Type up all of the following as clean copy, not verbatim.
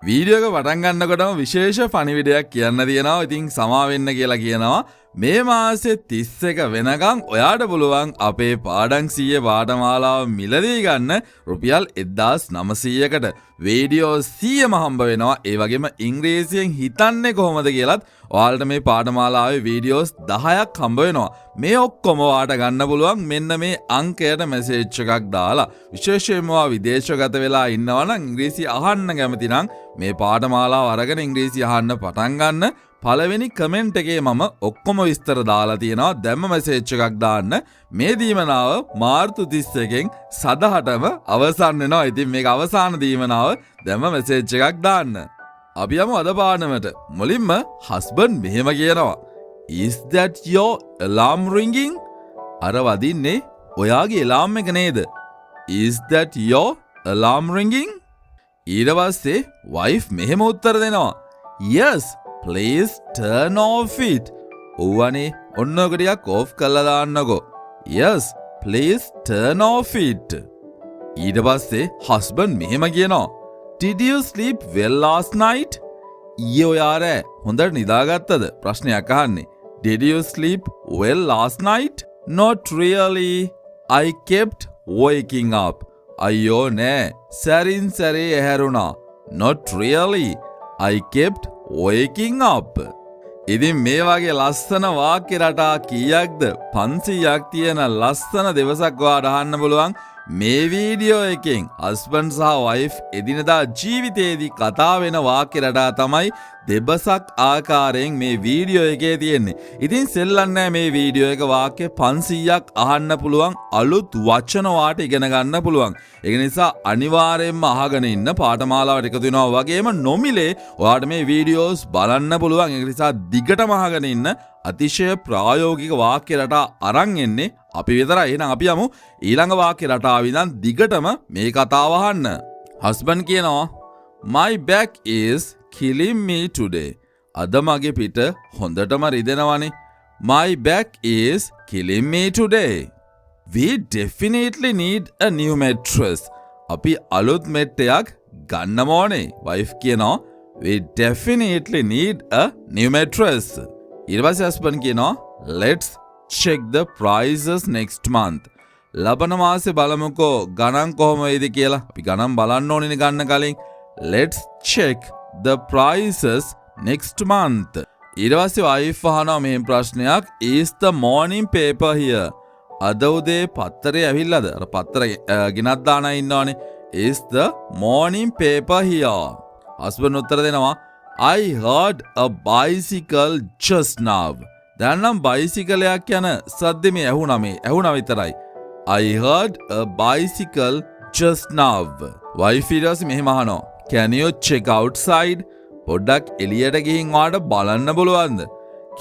Video එක පටන් ගන්නකොටම විශේෂ පණිවිඩයක් කියන්න තියෙනවා. ඉතින් සමා වෙන්න කියලා කියනවා. මේ මාසේ 31 වෙනකන් ඔයාට පුළුවන් අපේ පාඩම් 100 පාඨමාලාව මිලදී ගන්න රුපියල් 1900කට වීඩියෝ 100ම හම්බ වෙනවා. ඒ වගේම ඉංග්‍රීසියෙන් හිතන්නේ කොහොමද කියලත් ඔයාලට මේ පාඨමාලාවේ වීඩියෝස් 10ක් හම්බ වෙනවා. මේ ඔක්කොම ඔයාට ගන්න පුළුවන් මෙන්න මේ අංකයට මැසේජ් එකක් දාලා. විශේෂයෙන්ම ඔයා විදේශගත වෙලා ඉන්නවා නම් ඉංග්‍රීසි අහන්න කැමති නම් මේ පාඨමාලාව අරගෙන ඉංග්‍රීසි අහන්න පටන් ගන්න. පළවෙනි කමෙන්ට් එකේ මම ඔක්කොම විස්තර දාලා තියෙනවා. දැම්ම මැසේජ් එකක් දාන්න. මේ දීමනාව මාර්තු 31න් සදහටම අවසන් වෙනවා. ඉතින් මේක අවසාන දීමනාව. දැම්ම මැසේජ් එකක් දාන්න. අපි යමු අද පාඩමට. මුලින්ම හස්බන්ඩ් මෙහෙම කියනවා. Is that your alarm ringing? අර වදින්නේ ඔයාගේ alarm එක නේද? Is that your alarm ringing? ඊට පස්සේ wife මෙහෙම උත්තර දෙනවා. Yes, please turn off it. ඔවනේ ඔන්න ඔක ටිකක් off කරලා දාන්නකෝ. Yes, please turn off it. ඊට පස්සේ husband මෙහෙම කියනවා. Did you sleep well last night? ඊයේ ඔයා රෑ හොඳට නිදාගත්තද? ප්‍රශ්නයක් අහන්නේ. Did you sleep well last night? Not really. I kept waking up. අයියෝ නෑ. සැරින් සැරේ ඇහැරුණා. Not really. I kept waking up. ඉතින් මේ වගේ ලස්සන වාක්‍ය රටා කීයක්ද 500ක් තියෙන ලස්සන දවසක් ඔයාලට අහන්න පුළුවන් මේ වීඩියෝ එකෙන්. හස්බන්ඩ් සහ වයිෆ් එදිනදා ජීවිතයේදී කතා වෙන වාක්‍ය රටා තමයි දෙබසක් ආකාරයෙන් මේ වීඩියෝ එකේ තියෙන්නේ. ඉතින් සෙල්ලන්නේ මේ වීඩියෝ එක වාක්‍ය 500ක් අහන්න පුළුවන් අලුත් වචන වාට ඉගෙන ගන්න පුළුවන්. ඒක නිසා අනිවාර්යයෙන්ම අහගෙන ඉන්න පාඨමාලාවට එකතු වෙනවා වගේම නොමිලේ ඔයාලට මේ වීඩියෝස් බලන්න පුළුවන්. ඒක නිසා දිගටම අහගෙන ඉන්න. අතිශය ප්‍රායෝගික වාක්‍ය රටා අරන් එන්නේ අපි විතරයි. එහෙනම් අපි යමු ඊළඟ වාක්‍ය රටාව ඉඳන් දිගටම මේ කතාව අහන්න. හස්බන්ඩ් කියනවා My back is killing me today. අද මගේ පිට හොඳටම රිදෙනවනේ. My back is killing me today. We definitely need a new mattress. අපි අලුත් මෙට්ටයක් ගන්නම ඕනේ. wife කියනවා We definitely need a new mattress. ඊට පස්සේ husband කියනවා Let's check the prices next month. ලබන මාසේ බලමුකෝ ගණන් කොහොම වෙයිද කියලා. අපි ගණන් බලන්න ඕනේ ගන්න කලින්. Let's check the prices next month. ඊට පස්සේ wife අහනවා මේ ප්‍රශ්නයක්. Is the morning paper here? අද උදේ පත්තරේ ඇවිල්ලාද? අර පත්තර ගෙනත් දාන ඉන්නවනේ. Is the morning paper here? husband උත්තර දෙනවා I heard a bicycle just now. දැන් නම් බයිසිකලයක් යන සද්දෙ මේ ඇහුණා විතරයි. I heard a bicycle just now. wife ඊට පස්සේ මෙහෙම අහනවා. Can you check outside? පොඩ්ඩක් එළියට ගිහින් ඔයාලට බලන්න බලවන්ද?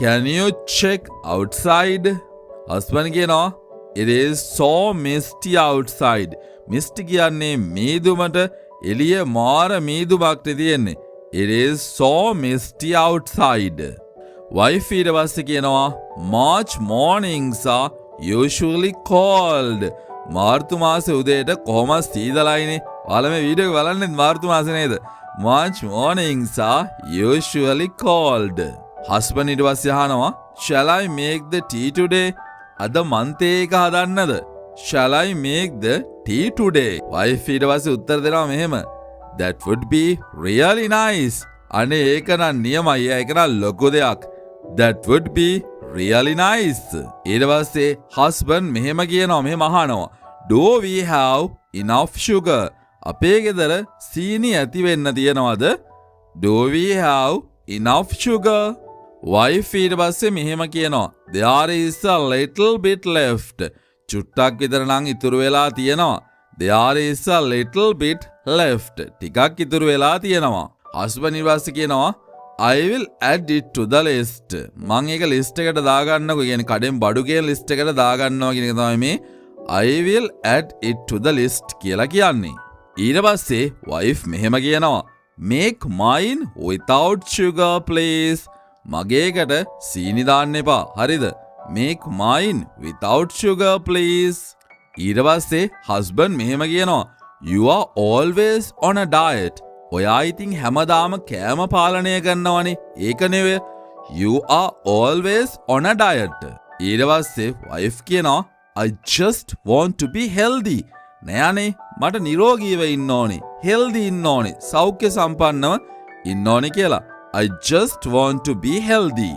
Can you check outside? husband කියනවා It is so misty outside. misty කියන්නේ මීදුමට එළිය මාර මීදුමක් තියෙන්නේ. It is so misty outside. wife ඊට පස්සේ කියනවා March mornings are usually cold. මාර්තු මාසේ උදේට කොහොමද සීතලයිනේ. ඔයාලා මේ වීඩියෝ එක බලන්නේ මාර්තු මාසේ නේද? March mornings are usually cold. husband ඊට පස්සේ අහනවා Shall I make the tea today? අද මන්තේ එක හදන්නද? Shall I make the tea today? wife ඊට පස්සේ උත්තර දෙනවා මෙහෙම That would be really nice. අනේ ඒක නම් නියමයි. ඒක නම් ලොකු දෙයක්. That would be really nice. ඊට පස්සේ husband මෙහෙම කියනවා මෙහෙම අහනවා Do we have enough sugar? අපේ ගෙදර සීනි ඇති වෙන්න තියනවද? Do we have enough sugar? wife ඊට පස්සේ මෙහෙම කියනවා There is a little bit left. චුට්ටක් විතර නම් ඉතුරු වෙලා තියෙනවා. There is a little bit left. ටිකක් ඉතුරු වෙලා තියෙනවා. husband ඊට පස්සේ කියනවා I will add it to the list. මම ඒක ලිස්ට් එකට දාගන්නකො. කියන්නේ කඩෙන් බඩු කියන ලිස්ට් එකට දාගන්නවා කියන එක තමයි මේ I will add it to the list කියලා කියන්නේ. ඊට පස්සේ wife මෙහෙම කියනවා Make mine without sugar please. මගේකට සීනි දාන්න එපා. හරිද? Make mine without sugar please. ඊට පස්සේ husband මෙහෙම කියනවා You are always on a diet. ඔයා ඉතින් හැමදාම කෑම පාලනය කරනවනේ. ඒක නෙවෙයි. You are always on a diet. ඊට පස්සේ wife කියනවා I just want to be healthy. නෑනේ මට නිරෝගීව ඉන්න ඕනේ. healthy ඉන්න ඕනේ. සෞඛ්‍ය සම්පන්නව ඉන්න ඕනේ කියලා. I just want to be healthy.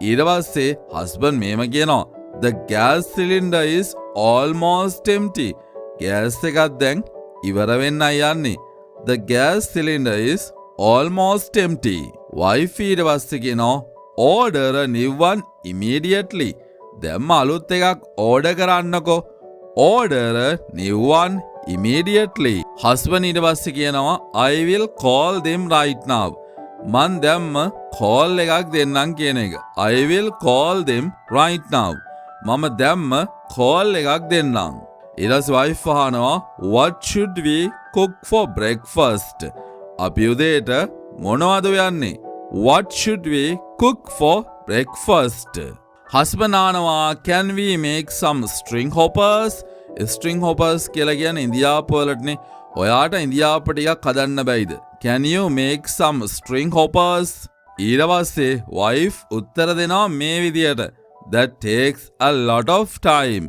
ඊට පස්සේ husband මේම කියනවා The gas cylinder is almost empty. gas එකක් දැන් ඉවර වෙන්නයි යන්නේ. The gas cylinder is almost empty. wife ඊට පස්සේ කියනවා Order a new one immediately. දැම්ම අලුත් එකක් order කරන්නකෝ. Order a new one immediately. husband ඊට පස්සේ කියනවා I will call them right now. මන් දැම්ම call එකක් දෙන්නම් කියන එක. I will call them right now. මම දැම්ම call එකක් දෙන්නම්. ඊට පස්සේ wife අහනවා What should we cook for breakfast? අපි උදේට මොනවද යන්නේ? What should we cook for breakfast? husband අහනවා Can we make some string hoppers? string hoppers කියලා කියන්නේ ඉන්දියාපු වලටනේ. ඔයාට ඉන්දියාපු ටිකක් හදන්න බැයිද? Can you make some string hoppers? ඊට පස්සේ wife උත්තර දෙනවා මේ විදියට That takes a lot of time.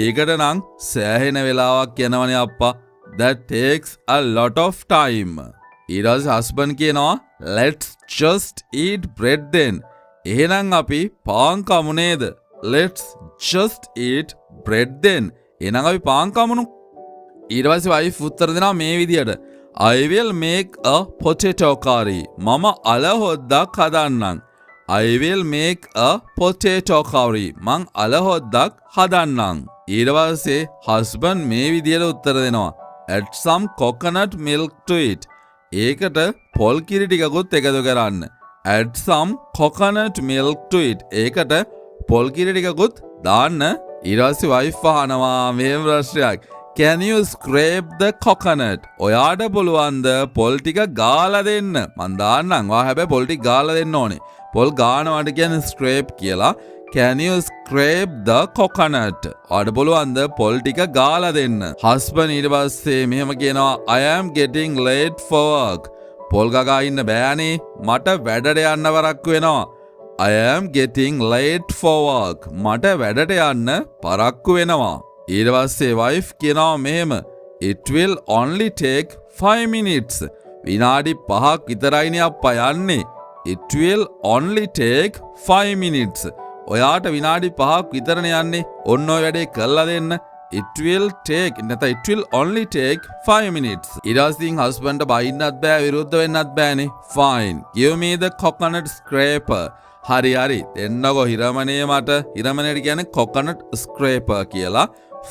ඒකට නම් සෑහෙන වෙලාවක් යනවනේ අප්පා. That takes a lot of time. ඊට පස්සේ husband කියනවා Let's just eat bread then. එහෙනම් අපි පාන් කමු නේද? Let's just eat bread then. එහෙනම් අපි පාන් කමුණු. ඊට පස්සේ wife උත්තර දෙනවා මේ විදියට I will make a potato curry. මම අල හොද්දක් හදන්නම්. I will make a potato curry. මං අල හොද්දක් හදන්නම්. ඊට පස්සේ husband මේ විදියට උත්තර දෙනවා Add some coconut milk to it. ඒකට පොල් කිරි ටිකකුත් එකතු කරන්න. Add some coconut milk to it. ඒකට පොල් කිරි ටිකකුත් දාන්න. ඊට පස්සේ wife අහනවා මේ ප්‍රශ්නයක් Can you scrape the coconut? ඔයාට පුළුවන්ද පොල් ටික ගාලා දෙන්න? මං දාන්නම්. ඔයා හැබැයි පොල් ටික ගාලා දෙන්න ඕනේ. පොල් ගානවට කියන්නේ scrape කියලා. Can you scrape the coconut? ඔයාට පුළුවන්ද පොල් ටික ගාලා දෙන්න? husband ඊට පස්සේ මෙහෙම කියනවා I am getting late for work. පොල් ගගා ඉන්න බෑනේ. මට වැඩට යන්න වරක්කු වෙනවා. I am getting late for work. මට වැඩට යන්න පරක්කු වෙනවා. ඊට පස්සේ wife කියනවා මෙහෙම It will only take 5 minutes. විනාඩි 5ක් විතරයිනේ අප්පා යන්නේ. It will only take 5 minutes. ඔයාට විනාඩි 5ක් විතරනේ යන්නේ. ඔන්න ඔය වැඩේ කරලා දෙන්න. It will take නැත්නම් it will only take 5 minutes. ඊට පස්සේ husband බයින්නත් බෑ විරුද්ධ වෙන්නත් බෑනේ. Fine. Give me the coconut scraper. හරි හරි දෙන්නකෝ හිරමනේ මට. හිරමනේට කියන්නේ coconut scraper කියලා.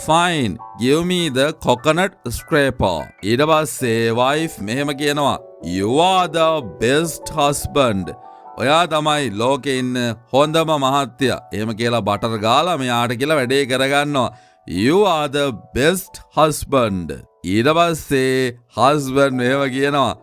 Fine. Give me the coconut scraper. ඊට පස්සේ wife මෙහෙම කියනවා You are the best husband. ඔයා තමයි ලෝකේ ඉන්න හොඳම මහත්තයා. එහෙම කියලා බටර් ගාලා මෙයාට කියලා වැඩේ කරගන්නවා. You are the best husband. ඊට පස්සේ husband මෙහෙම කියනවා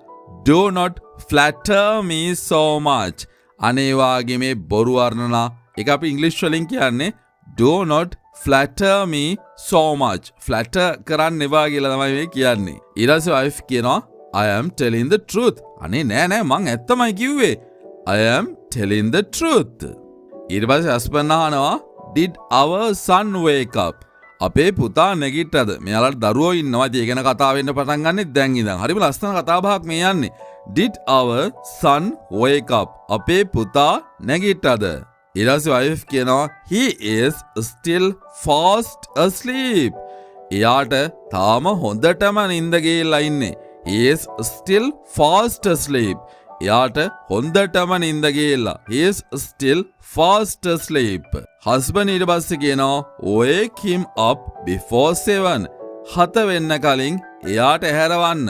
Do not flatter me so much. අනේ වාගේ මේ බොරු වර්ණනා ඒක අපි ඉංග්‍රීසි වලින් කියන්නේ Do not flatter me so much. flatter කරන්න එපා කියලා තමයි මේ කියන්නේ. ඊට පස්සේ wife කියනවා I am telling the truth. අනේ නෑ මං ඇත්තමයි කිව්වේ. I am telling the truth. ඊට පස්සේ husband අහනවා Did our son wake up? අපේ පුතා නැගිට්ටද? මෙයාලට දරුවෝ ඉන්නවා. ඉතින් ඒ ගැන කතා වෙන්න පටන් ගන්නෙ දැන් ඉඳන්. හරිම ලස්සන කතා බහක් මේ යන්නේ. Did our son wake up? අපේ පුතා නැගිට්ටද? ඊට පස්සේ wife කියනවා He is still fast asleep. එයාට තාම හොඳටම නිින්ද ගිහලා ඉන්නේ. He is still fast asleep. එයාට හොඳටම නිින්ද ගිහලා. He is still fast asleep. husband ඊට පස්සේ කියනවා wake him up before 7. 7 වෙන්න කලින් එයාට ඇහැරවන්න.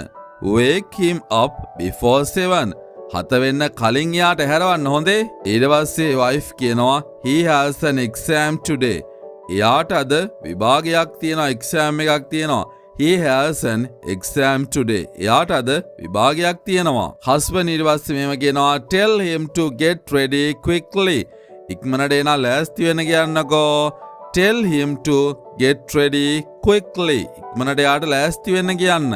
wake him up before 7. 7 වෙන්න කලින් එයාට ඇහැරවන්න හොඳේ. ඊට පස්සේ wife කියනවා he has an exam today. එයාට අද විභාගයක් තියෙනවා. exam එකක් තියෙනවා. He has an exam today. එයාට අද විභාගයක් තියෙනවා. husband ඊට පස්සේ මෙහෙම කියනවා tell him to get ready quickly. ඉක්මනට එන ලෑස්ති වෙන්න කියන්නකෝ. tell him to get ready quickly. ඉක්මනට එයාට ලෑස්ති වෙන්න කියන්න.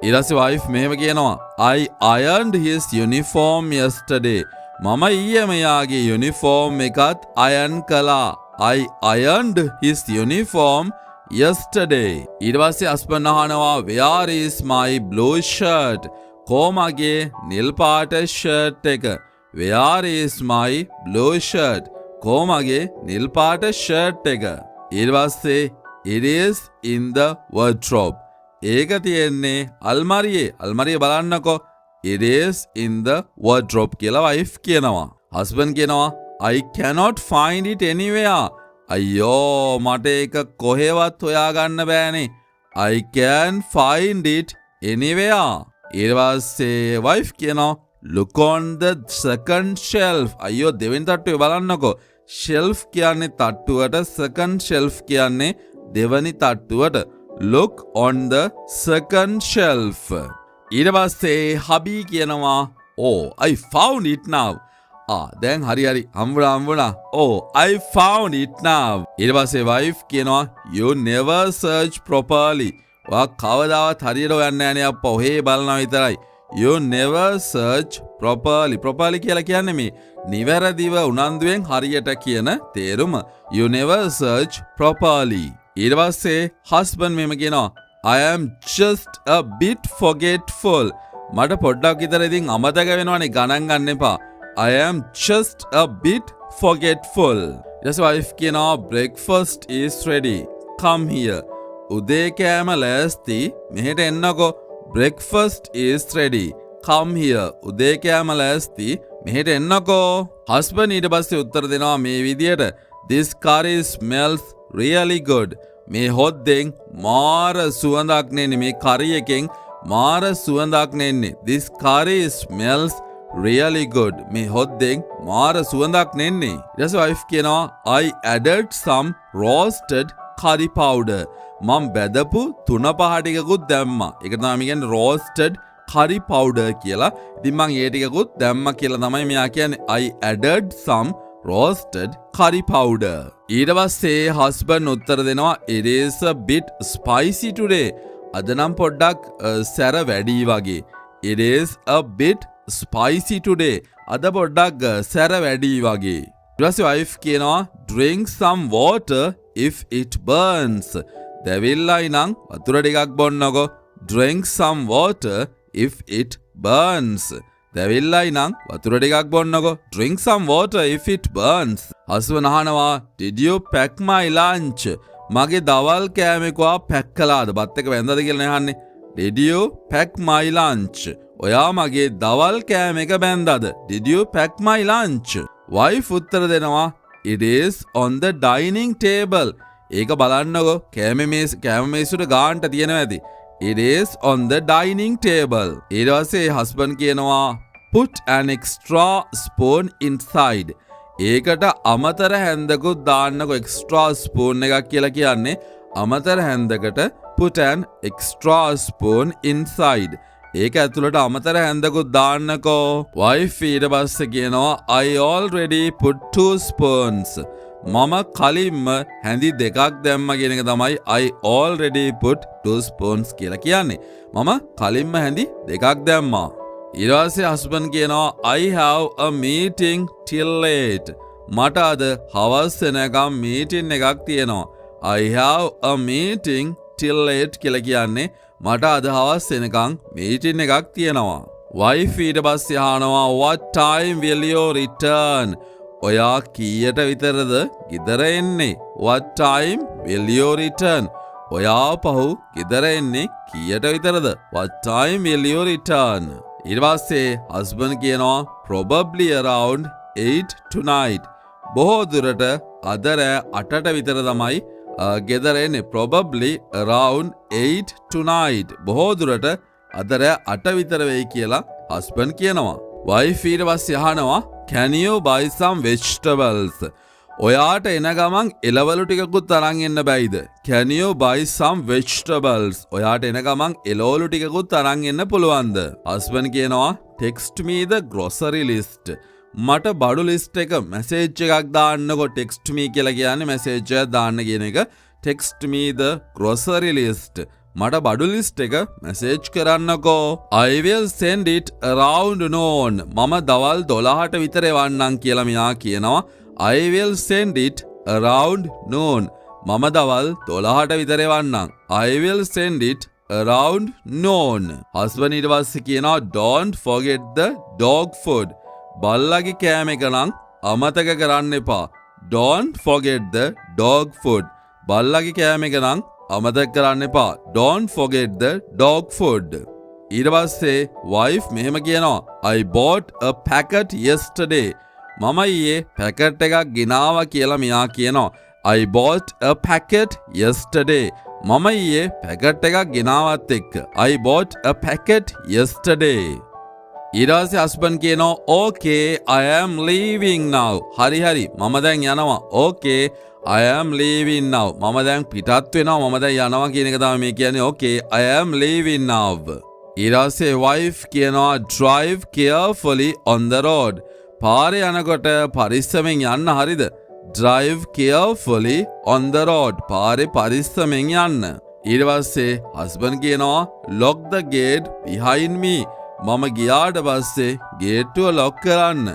ඊට පස්සේ wife මෙහෙම කියනවා I ironed his uniform yesterday. මම ඊයේ මෙයාගේ යුනිෆෝම් එකත් අයන් කළා. I ironed his uniform yesterday. ඊට පස්සේ හස්බන්ඩ් අහනවා where is my blue shirt? කොමගේ නිල් පාට ෂර්ට් එක? where is my blue shirt? කොමගේ නිල් පාට ෂර්ට් එක? ඊට පස්සේ it is in the wardrobe. ඒක තියෙන්නේ අල්මාරියේ බලන්නකෝ. It is in the wardrobe කියලා wife කියනවා. husband කියනවා I cannot find it anywhere. අයියෝ මට ඒක කොහෙවත් හොයාගන්න බෑනේ. I can find it anywhere. ඊට පස්සේ wife කියනවා look on the second shelf. අයියෝ දෙවෙනි තට්ටුවේ බලන්නකෝ. shelf කියන්නේ තට්ටුවට, second shelf කියන්නේ දෙවෙනි තට්ටුවට. look on the second shelf. ඊට පස්සේ හබී කියනවා oh I found it now. දැන් හරි හම්බුණා. oh I found it now. ඊට පස්සේ wife කියනවා you never search properly. ඔයා කවදාවත් හරියට හොයන්නේ නැහැ නේ අප්පා. ඔහේ බලනවා විතරයි. you never search properly. properly කියලා කියන්නේ මේ නිවැරදිව උනන්දුවෙන් හරියට කියන තේරුම. you never search properly. ඊට පස්සේ husband මෙම කියනවා I am just a bit forgetful. මට පොඩ්ඩක් විතර ඉතින් අමතක වෙනවනේ, ගණන් ගන්න එපා. I am just a bit forgetful. ඊට පස්සේ wife කියනවා breakfast is ready. Come here. උදේ කෑම ලෑස්ති, මෙහෙට එන්නකෝ. breakfast is ready. Come here. උදේ කෑම ලෑස්ති, මෙහෙට එන්නකෝ. husband ඊට පස්සේ උත්තර දෙනවා මේ විදියට this curry smells really good. මේ හොද්දෙන් මාර සුවඳක් නෙන්නේ. මේ කරි එකෙන් මාර සුවඳක් නෙන්නේ. this curry smells really good. මේ හොද්දෙන් මාර සුවඳක් නෙන්නේ. ඊට පස්සේ wife කියනවා I added some roasted curry powder. මම බෙදපු තුන පහ ටිකකුත් දැම්මා. ඒක තමයි කියන්නේ roasted curry powder කියලා. ඉතින් මම ඒ ටිකකුත් දැම්මා කියලා තමයි මෙයා කියන්නේ I added some roasted curry powder. ඊට පස්සේ husband උත්තර දෙනවා it is a bit spicy today. අද නම් පොඩ්ඩක් සැර වැඩි වගේ. it is a bit spicy today. අද පොඩ්ඩක් සැර වැඩි වගේ. ඊට පස්සේ wife කියනවා drink some water if it burns. දැවිල්ලයි නම් වතුර ටිකක් බොන්නකෝ. drink some water if it burns. දැවිල්ලයි නම් වතුර ටිකක් බොන්නකෝ. drink some water if it burns. husband අහනවා did you pack my lunch? මගේ දවල් කෑමේකවා පැක් කළාද? බත් එක වැන්දාද කියලා අහන්නේ. did you pack my lunch? ඔයා මගේ දවල් කෑමේක බැන්දාද? did you pack my lunch? wife උත්තර දෙනවා it is on the dining table. ඒක බලන්නකෝ කෑම මේසුට ගාන්ට තියෙනවා ඇති. it is on the dining table. ඊට පස්සේ husband කියනවා put an extra spoon inside. ඒකට අමතර හැන්දකුත් දාන්නකෝ. extra spoon එකක් කියලා කියන්නේ අමතර හැන්දකට put an extra spoon inside. ඒක ඇතුළට අමතර හැන්දකුත් දාන්නකෝ. wife ඊට පස්සේ කියනවා I already put 2 spoons. මම කලින්ම හැඳි දෙකක් දැම්ම කියන එක තමයි I already put 2 spoons කියලා කියන්නේ. මම කලින්ම හැඳි දෙකක් දැම්මා. ඊට පස්සේ husband කියනවා I have a meeting till late. මට අද හවස් වෙනකම් meeting එකක් තියෙනවා. I have a meeting till late කියලා කියන්නේ මට අද හවස් වෙනකම් meeting එකක් තියෙනවා. wife ඊට පස්සේ අහනවා what time will you return? ඔයා කීයට විතරද ගෙදර එන්නේ? what time will you return? ඔයා පහු ගෙදර එන්නේ කීයට විතරද? what time will you return? ඊට පස්සේ husband කියනවා probably around 8 tonight. බොහෝ දුරට අද රෑ 8ට විතර තමයි ගෙදර එන්නේ. probably around 8 tonight. බොහෝ දුරට අද රෑ 8 විතර වෙයි කියලා husband කියනවා. wife ඊට පස්සේ අහනවා can you buy some vegetables? ඔයාට එන ගමන් එළවලු ටිකකුත් අරන් එන්න බැයිද? can you buy some vegetables? ඔයාට එන ගමන් එළවලු ටිකකුත් අරන් එන්න පුළුවන්ද? husband කියනවා text me the grocery list. මට බඩු ලිස්ට් එක මැසේජ් එකක් දාන්නකෝ. text me කියලා කියන්නේ මැසේජ් එකක් දාන්න කියන එක. text me the grocery list. මට බඩු ලිස්ට් එක message කරන්නකෝ. I will send it around noon. මම දවල් 12ට විතර එවන්නම් කියලා මෙයා කියනවා. I will send it around noon. මම දවල් 12ට විතර එවන්නම්. I will send it around noon. husband ඊට පස්සේ කියනවා don't forget the dog food. බල්ලගේ කෑම එක නම් අමතක කරන්න එපා. Don't forget the dog food. බල්ලගේ කෑම එක නම් අමතක කරන්න එපා. Don't forget the dog food. ඊට පස්සේ wife මෙහෙම කියනවා I bought a packet yesterday. මම ඊයේ පැකට් එකක් ගෙනාවා කියලා මෙයා කියනවා. I bought a packet yesterday. මම ඊයේ පැකට් එකක් ගෙනාවත් එක්ක. I bought a packet yesterday. ඊට පස්සේ husband කියනවා okay I am leaving now. හරි මම දැන් යනවා. okay I am leaving now. මම දැන් පිටත් වෙනවා. මම දැන් යනවා කියන එක තමයි මේ කියන්නේ. okay I am leaving now. ඊට පස්සේ wife කියනවා drive carefully on the road. පාරේ යනකොට පරිස්සමෙන් යන්න. හරිද? drive carefully on the road. පාරේ පරිස්සමෙන් යන්න. ඊට පස්සේ husband කියනවා lock the gate behind me. මම ගියාට පස්සේ ගේට්ටුව ලොක් කරන්න.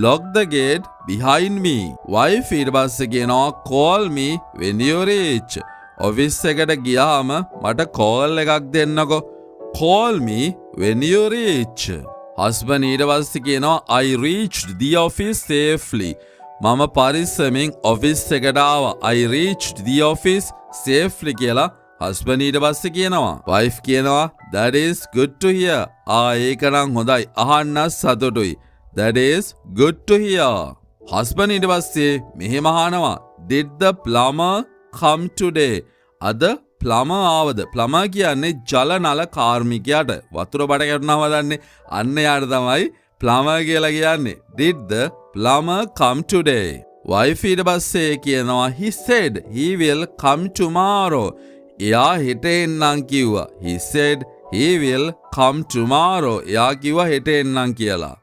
lock the gate behind me. wife ඊට පස්සේ කියනවා call me when you reach. office එකට ගියාම මට call එකක් දෙන්නකෝ. call me when you reach. husband ඊට පස්සේ කියනවා I reached the office safely. මම පරිස්සමෙන් office එකට ආවා. I reached the office safely කියලා husband ඊට පස්සේ කියනවා. wife කියනවා that is good to hear. ඒක නම් හොඳයි. අහන්න සතුටුයි. that is good to hear. husband ඊට පස්සේ මෙහෙම අහනවා did the plumber come today? අද plumber ආවද? plumber කියන්නේ ජල නල කාර්මිකයාට වතුර බඩ කැඩුනම දන්නේ අන්න යාට තමයි plumber කියලා කියන්නේ. did the plumber come today? wife ඊට පස්සේ කියනවා he said he will come tomorrow. එයා හෙට එන්නම් කිව්වා. he said he will come tomorrow. එයා කිව්වා හෙට එන්නම් කියලා.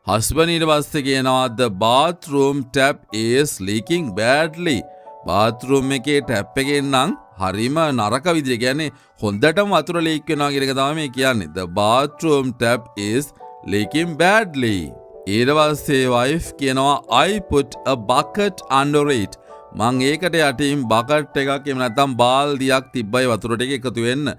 husband ඊට පස්සේ කියනවා the bathroom tap is leaking badly. bathroom එකේ tap එකෙන් නම් හරිම නරක විදිහට කියන්නේ හොඳටම වතුර ලීක් වෙනවා කියන එක තමයි මේ කියන්නේ. the bathroom tap is leaking badly. ඊට පස්සේ wife කියනවා I put a bucket under it. මං ඒකට යටින් බකට් එකක් එහෙම නැත්නම් බාල්දියක් තිබ්බයි වතුර ටික එකතු වෙන්න.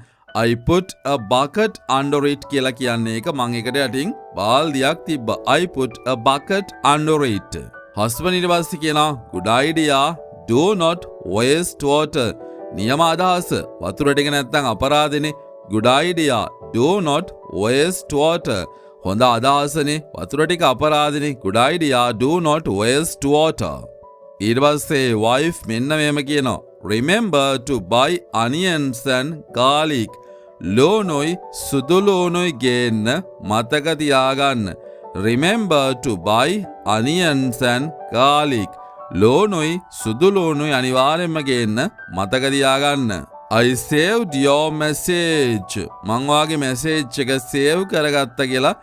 I put a bucket under it කියලා කියන්නේ ඒක මං ඒකට යටින් බාල්දියක් තිබ්බා. I put a bucket under it. husband ඊට පස්සේ කියනවා good idea do not waste water. නියම අදහස වතුර ටික නැත්නම් අපරාධනේ. good idea do not waste water. හොඳ අදහසනේ වතුර ටික අපරාධනේ. good idea do not waste water. ඊට පස්සේ wife මෙන්න මෙහෙම කියනවා remember to buy onions and garlic. ලෝනොයි සුදු ලෝනොයි ගේන්න මතක තියාගන්න. remember to buy onions and garlic. ලෝනොයි සුදු ලෝනොයි අනිවාර්යෙන්ම ගේන්න මතක තියාගන්න. I saved your message. මං වාගේ message එක save කරගත්තා කියලා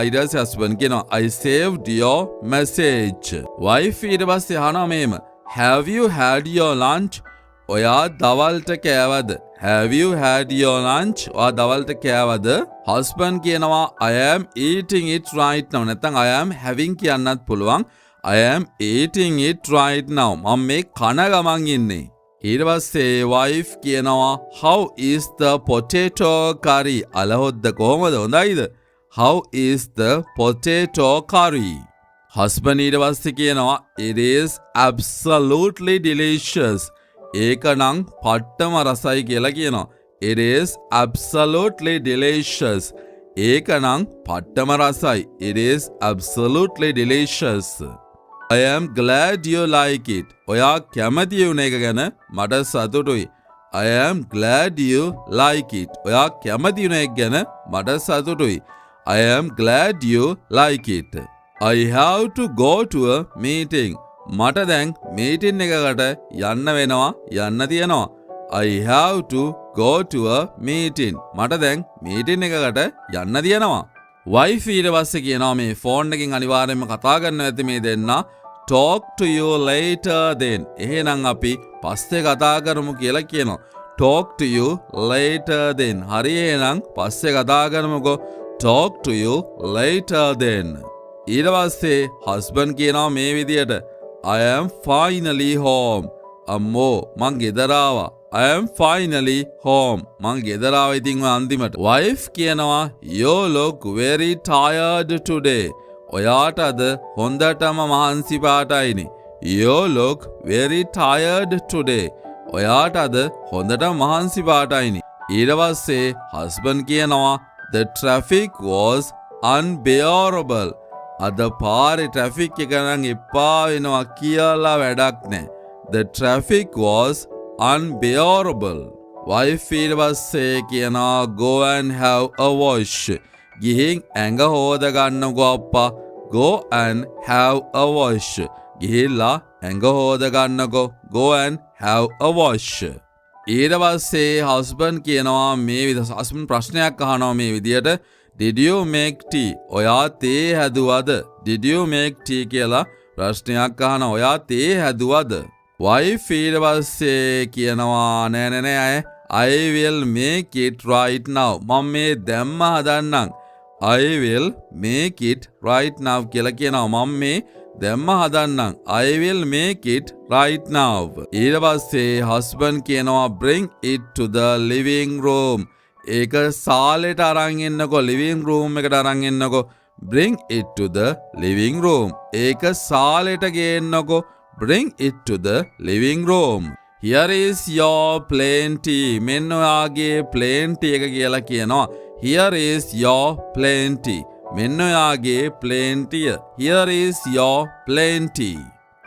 ඊට පස්සේ husband කියනවා I saved your message. wife ඊට පස්සේ අහනවා මෙහෙම have you had your lunch? ඔයා දවල්ට කෑවද? have you had your lunch? ඔයා දවල්ට කෑවද? husband කියනවා I am eating it right now. නැත්නම් I am having කියන්නත් පුළුවන්. I am eating it right now. මම මේ කන ගමන් ඉන්නේ. ඊට පස්සේ wife කියනවා how is the potato curry? අලහොද්ද කොහමද? හොඳයිද? how is the potato curry? husband ඊට පස්සේ කියනවා it is absolutely delicious. ඒක නම් පට්ටම රසයි කියලා කියනවා. it is absolutely delicious. ඒක නම් පට්ටම රසයි. it is absolutely delicious. I am glad you like it. ඔයා කැමති වුණ එක ගැන මට සතුටුයි. I am glad you like it. ඔයා කැමති වුණ එක ගැන මට සතුටුයි. I am glad you like it. I have to go to a meeting. මට දැන් මීටින් එකකට යන්න වෙනවා. යන්න තියෙනවා. I have to go to a meeting. මට දැන් මීටින් එකකට යන්න තියෙනවා. wife ඊට පස්සේ කියනවා මේ ෆෝන් එකකින් අනිවාර්යයෙන්ම කතා කරන්න ඇති මේ දෙන්න. talk to you later then. එහෙනම් අපි පස්සේ කතා කරමු කියලා කියනවා. talk to you later then. හරි එහෙනම් පස්සේ කතා කරමුකෝ. talk to you later then. ඊට පස්සේ husband කියනවා මේ විදියට I am finally home. අම්මෝ මං ගෙදර ආවා. I am finally home. මං ගෙදර ආවා ඉතින් අන්තිමට. wife කියනවා you look very tired today. ඔයාට අද හොඳටම මහන්සි පාටයිනේ. You look very tired today. ඔයාට අද හොඳටම මහන්සි පාටයිනේ. ඊට පස්සේ husband කියනවා the traffic was unbearable. අද පාරේ traffic එක නම් එපා වෙනවා කියලා වැඩක් නැහැ. The traffic was unbearable. wife ඊට පස්සේ කියනවා go and have a wash. ගිහින් ඇඟ හොද ගන්නකෝ අප්පා. go and have a wash. ගිහිල්ලා ඇඟ හොද ගන්නකෝ. go and have a wash. ඊට පස්සේ husband කියනවා මේ husband ප්‍රශ්නයක් අහනවා මේ විදියට did you make tea? ඔයා තේ හැදුවද? did you make tea කියලා ප්‍රශ්නයක් අහනවා. ඔයා තේ හැදුවද? wife ඊට පස්සේ කියනවා නෑ I will make it right now. මම මේ දැම්ම හදන්නම්. I will make it right now කියලා කියනවා. මම මේ දැම්ම හදන්නම්. I will make it right now. ඊට පස්සේ husband කියනවා bring it to the living room. ඒක සාලෙට අරන් එන්නකෝ. living room එකට අරන් එන්නකෝ. bring it to the living room. ඒක සාලෙට ගේන්නකෝ. bring it to the living room. Here is your plain tea. මෙන්න ඔයාගේ plain tea එක කියලා කියනවා. Here is your plain tea. මෙන්න ඔයාගේ plain tea. Here is your plain tea.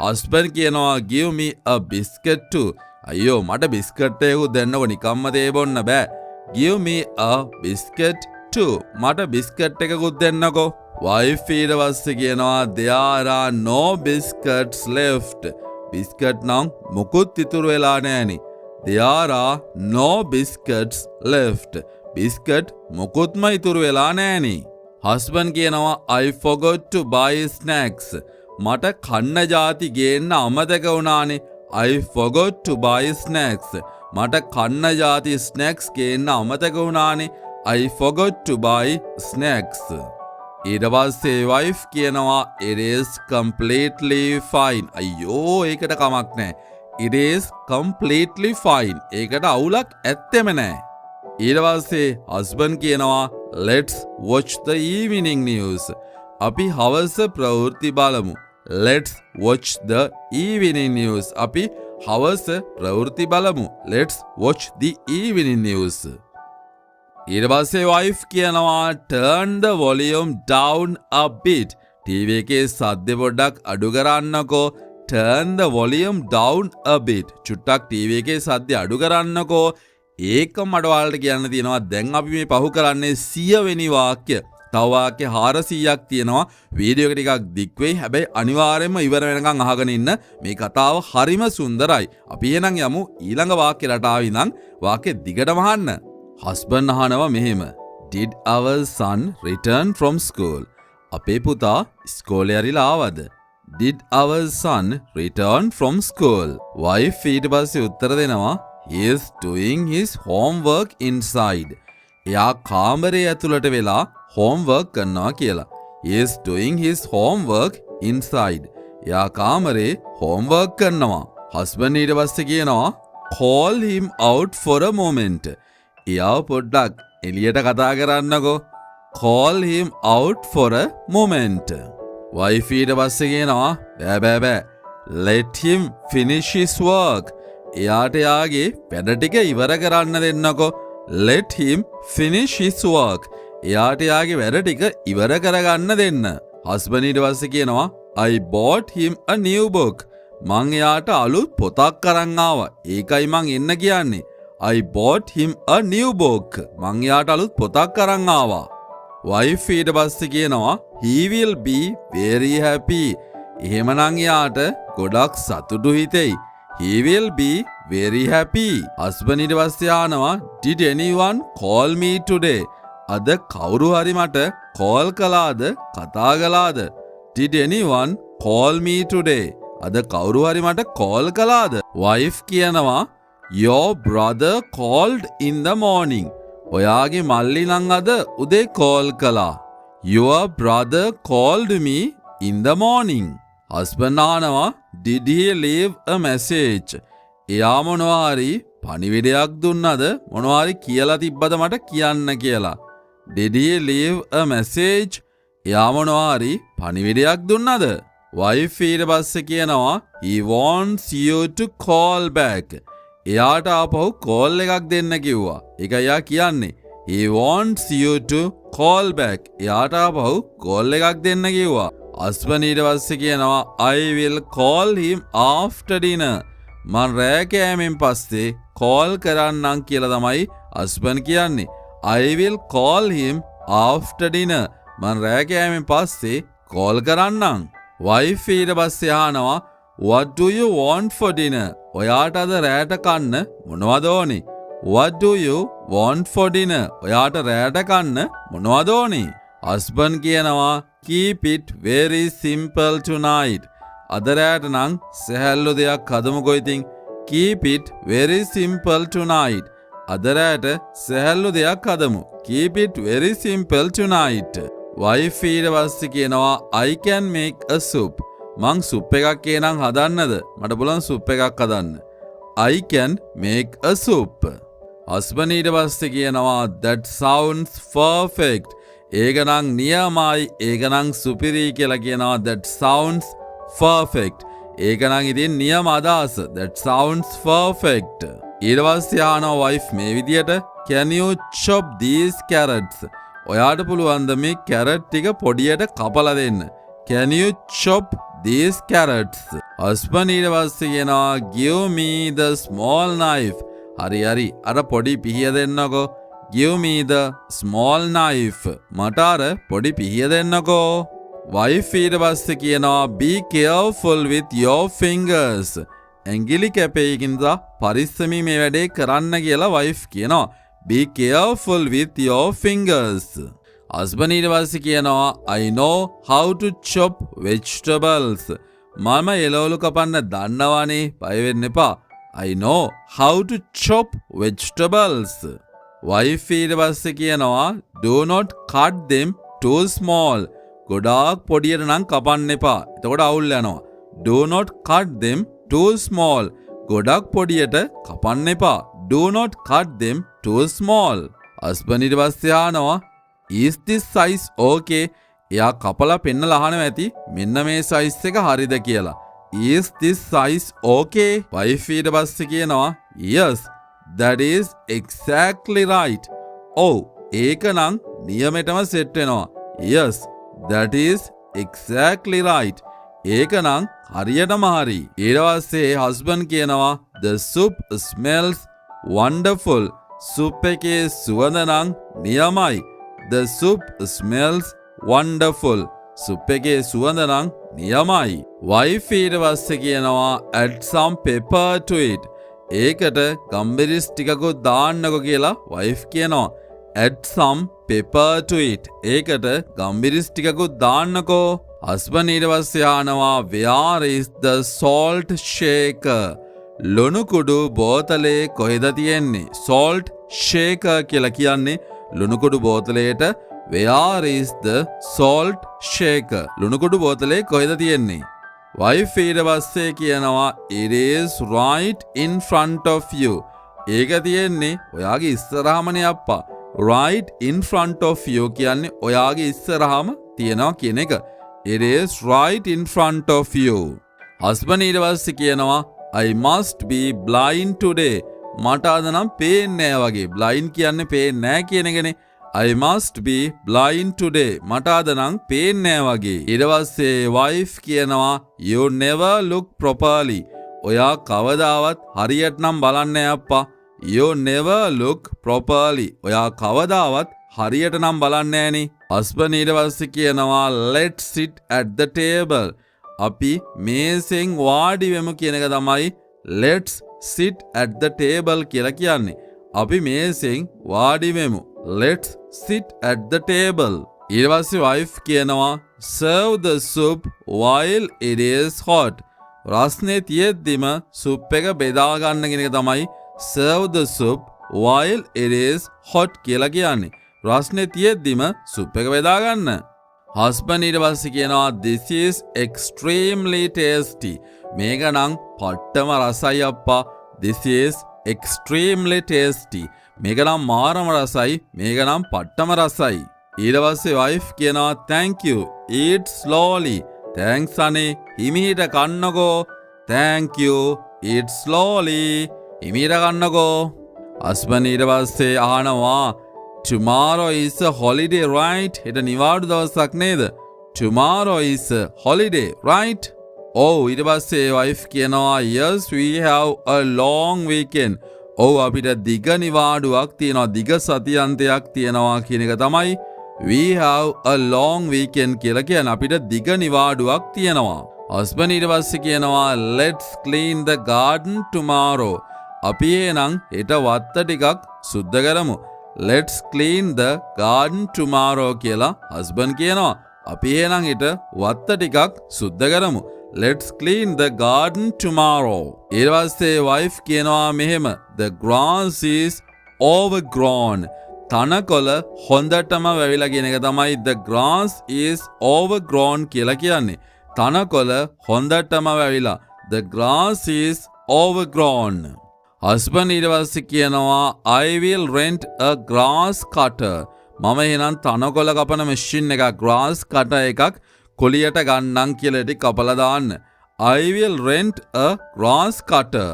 husband කියනවා give me a biscuit too. අයියෝ මට බිස්කට් එකක් දෙන්නකෝ නිකම්ම තේ බොන්න බෑ. give me a biscuit too. මට බිස්කට් එකකුත් දෙන්නකෝ. wife ඊට පස්සේ කියනවා there are no biscuits left. Biscuit නම් මොකුත් ඉතුරු වෙලා නෑනේ. there are no biscuits left. Biscuit මොකුත්ම ඉතුරු වෙලා නෑනේ. husband කියනවා I forgot to buy snacks. මට කන්න ಜಾති ගේන්න අමතක වුණානේ. I forgot to buy snacks. මට කන්න ಜಾති snacks ගේන්න අමතක වුණානේ. I forgot to buy snacks. ඊට පස්සේ wife කියනවා it is completely fine. අයියෝ ඒකට කමක් නැහැ. it is completely fine. ඒකට අවුලක් ඇත්තෙම නැහැ. ඊට පස්සේ husband කියනවා let's watch the evening news. අපි හවස ප්‍රවෘත්ති බලමු. let's watch the evening news. අපි හවස ප්‍රවෘත්ති බලමු. let's watch the evening news. ඊට පස්සේ wife කියනවා turn the volume down a bit. TV එකේ සද්ද පොඩ්ඩක් අඩු කරන්නකෝ. turn the volume down a bit. චුට්ටක් TV එකේ සද්ද අඩු කරන්නකෝ. ඒක මට ඔයාලට කියන්න තියෙනවා දැන් අපි මේ පහු කරන්නේ 100 වෙනි වාක්‍ය. තව වාක්‍ය 400ක් තියෙනවා. වීඩියෝ එක ටිකක් දික් වෙයි. හැබැයි අනිවාර්යයෙන්ම ඉවර වෙනකන් අහගෙන ඉන්න. මේ කතාව හරිම සුන්දරයි. අපි එහෙනම් යමු ඊළඟ වාක්‍ය රටාව ඉඳන් වාක්‍ය දිගටම අහන්න. husband අහනවා මෙහෙම did our son return from school? අපේ පුතා ඉස්කෝලේ ඇරිලා ආවද? did our son return from school? wife ඊට පස්සේ උත්තර දෙනවා he is doing his homework inside. එයා කාමරේ ඇතුළට වෙලා homework කරනවා කියලා. he is doing his homework inside. එයා කාමරේ homework කරනවා. husband ඊට පස්සේ කියනවා call him out for a moment. එයාව පොඩ්ඩක් එළියට කතා කරන්නකෝ. call him out for a moment. wife ඊට පස්සේ කියනවා බෑ let him finish his work. එයාට යාගේ වැඩ ටික ඉවර කරන්න දෙන්නකෝ. let him finish his work. එයාට යාගේ වැඩ ටික ඉවර කරගන්න දෙන්න. husband ඊට පස්සේ කියනවා I bought him a new book. මං එයාට අලුත් පොතක් අරන් ආවා. ඒකයි මං එන්න කියන්නේ. I bought him a new book. මං එයාට අලුත් පොතක් අරන් ආවා. wife ඊට පස්සේ කියනවා he will be very happy. එහෙමනම් එයාට ගොඩක් සතුටු හිතෙයි. he will be very happy. husband ඊට පස්සේ ආනවා did anyone call me today? අද කවුරු හරි මට call කළාද? කතා කළාද? did anyone call me today? අද කවුරු හරි මට call කළාද? wife කියනවා Your brother called in the morning. ඔයාගේ මල්ලි නම් අද උදේ කෝල් කළා. Your brother called me in the morning. husband ආනවා did he leave a message? එයා මොනවා හරි පණිවිඩයක් දුන්නද මොනවා හරි කියලා තිබ්බද මට කියන්න කියලා. Did he leave a message? එයා මොනවා හරි පණිවිඩයක් දුන්නද? wife ඊට පස්සේ කියනවා he wants you to call back. එයාට ආපහු කෝල් එකක් දෙන්න කිව්වා. ඒක එයා කියන්නේ he wants you to call back. එයාට ආපහු කෝල් එකක් දෙන්න කිව්වා. husband ඊට පස්සේ කියනවා I will call him after dinner. මං රෑ කෑමෙන් පස්සේ කෝල් කරන්නම් කියලා තමයි husband කියන්නේ. I will call him after dinner. මං රෑ කෑමෙන් පස්සේ කෝල් කරන්නම්. wife ඊට පස්සේ අහනවා what do you want for dinner? ඔයාට අද රෑට කන්න මොනවද ඕනේ? What do you want for dinner? ඔයාට රෑට කන්න මොනවද ඕනේ? husband කියනවා keep it very simple tonight. අද රෑට නම් සැහැල්ලු දෙයක් හදමුකෝ ඉතින්. keep it very simple tonight. අද රෑට සැහැල්ලු දෙයක් හදමු. keep it very simple tonight. wife ඊට පස්සේ කියනවා I can make a soup. මං සුප් එකක් කියනං හදන්නද? මට පුළුවන් සුප් එකක් හදන්න. I can make a soup. husband ඊට පස්සේ කියනවා that sounds perfect. ඒක නම් නියමයි. ඒක නම් සුපිරි කියලා කියනවා. that sounds perfect. ඒක නම් ඉතින් නියම අදහස. that sounds perfect. ඊට පස්සේ ආනෝ wife මේ විදියට can you chop these carrots? ඔයාට පුළුවන්ද මේ කැරට් ටික පොඩියට කපලා දෙන්න? can you chop these carrots? husband ඊට පස්සේ කියනවා give me the small knife. හරි අර පොඩි පිහිය දෙන්නකෝ. give me the small knife. මට අර පොඩි පිහිය දෙන්නකෝ. wife ඊට පස්සේ කියනවා be careful with your fingers. ඇඟිලි කැපෙයිකින්ද පරිස්සමින් මේ වැඩේ කරන්න කියලා wife කියනවා. be careful with your fingers. husband ඊට පස්සේ කියනවා I know how to chop vegetables. මම එළවලු කපන්න දන්නවනේ. බය වෙන්න එපා. I know how to chop vegetables. wife ඊට පස්සේ කියනවා do not cut them too small. ගොඩාක් පොඩියට නම් කපන්න එපා. එතකොට අවුල් යනවා. do not cut them too small. ගොඩක් පොඩියට කපන්න එපා. do not cut them too small. husband ඊට පස්සේ අහනවා is this size okay? එයා කපලා පෙන්නලා අහනවා ඇති මෙන්න මේ size එක හරිද කියලා. is this size okay? wife ඊට පස්සේ කියනවා yes that is exactly right. ඔව් ඒක නම් නියමෙටම සෙට් වෙනවා. yes that is exactly right. ඒක නම් හරියටම හරි. ඊට පස්සේ husband කියනවා the soup smells wonderful. Soup එකේ සුවඳ නම් නියමයි. the soup smells wonderful. Soup එකේ සුවඳ නම් නියමයි. wife ඊට පස්සේ කියනවා add some pepper to it. ඒකට ගම්බිරිස් ටිකකුත් දාන්නකෝ කියලා wife කියනවා. add some pepper to it. ඒකට ගම්බිරිස් ටිකකුත් දාන්නකෝ. husband ඊට පස්සේ අහනවා where is the salt shaker? ලුණු කුඩු බෝතලේ කොහෙද තියෙන්නේ? salt shaker කියලා කියන්නේ ලුණු කුඩු බෝතලේට where is the salt shaker? ලුණු කුඩු බෝතලේ කොහෙද තියෙන්නේ? wife ඊට පස්සේ කියනවා it is right in front of you. ඒක තියෙන්නේ ඔයාගේ ඉස්සරහමනේ අප්පා. right in front of you කියන්නේ ඔයාගේ ඉස්සරහම තියනවා කියන එක. it is right in front of you. husband ඊට පස්සේ කියනවා I must be blind today. මට අද නම් පේන්නේ නැහැ වගේ. blind කියන්නේ පේන්නේ නැහැ කියන එකනේ. I must be blind today. මට අද නම් පේන්නේ නැහැ වගේ. ඊට පස්සේ wife කියනවා you never look properly. ඔයා කවදාවත් හරියට නම් බලන්නේ නැහැ අප්පා. you never look properly. ඔයා කවදාවත් හරියට නම් බලන්නේ නැහනේ. husband ඊට පස්සේ කියනවා let's sit at the table. අපි මේසෙන් වාඩි වෙමු කියන එක තමයි let's sit at the table කියලා කියන්නේ. අපි මේසෙන් වාඩි වෙමු. let's sit at the table. ඊට පස්සේ wife කියනවා serve the soup while it is hot. රස්නේ තියෙද්දිම සුප් එක බෙදා ගන්න කියන එක තමයි serve the soup while it is hot කියලා කියන්නේ. රස්නේ තියෙද්දිම සුප් එක බෙදා ගන්න. husband ඊට පස්සේ කියනවා this is extremely tasty. මේක නම් පට්ටම රසයි අප්පා. this is extremely tasty. මේක නම් මාරම රසයි. මේක නම් පට්ටම රසයි. ඊට පස්සේ wife කියනවා thank you. eat slowly. thanks honey. හිමීට කන්නකෝ. thank you. eat slowly. හිමීට කන්නකෝ. husband ඊට පස්සේ අහනවා tomorrow is a holiday right? හෙට නිවාඩු දවසක් නේද? tomorrow is a holiday right? ඊට පස්සේ wife කියනවා yes we have a long weekend. අපිට දිග නිවාඩුවක් තියෙනවා. දිග සතියන්තයක් තියෙනවා කියන එක තමයි we have a long weekend කියලා කියන්නේ. අපිට දිග නිවාඩුවක් තියෙනවා. husband ඊට පස්සේ කියනවා let's clean the garden tomorrow. අපි එහෙනම් හෙට වත්ත ටිකක් සුද්ධ කරමු. let's clean the garden tomorrow කියලා husband කියනවා. අපි එහෙනම් හෙට වත්ත ටිකක් සුද්ධ කරමු. let's clean the garden tomorrow. ඊට පස්සේ wife කියනවා මෙහෙම the grass is overgrown. තනකොළ හොඳටම වැවිලා කියන එක තමයි the grass is overgrown කියලා කියන්නේ. තනකොළ හොඳටම වැවිලා. the grass is overgrown. husband ඊට පස්සේ කියනවා I will rent a grass cutter. මම එහෙනම් තනකොළ කපන මැෂින් එකක් grass cutter එකක් කොලියට ගන්නම් කියලා ඉතින් කපලා දාන්න. I will rent a grass cutter.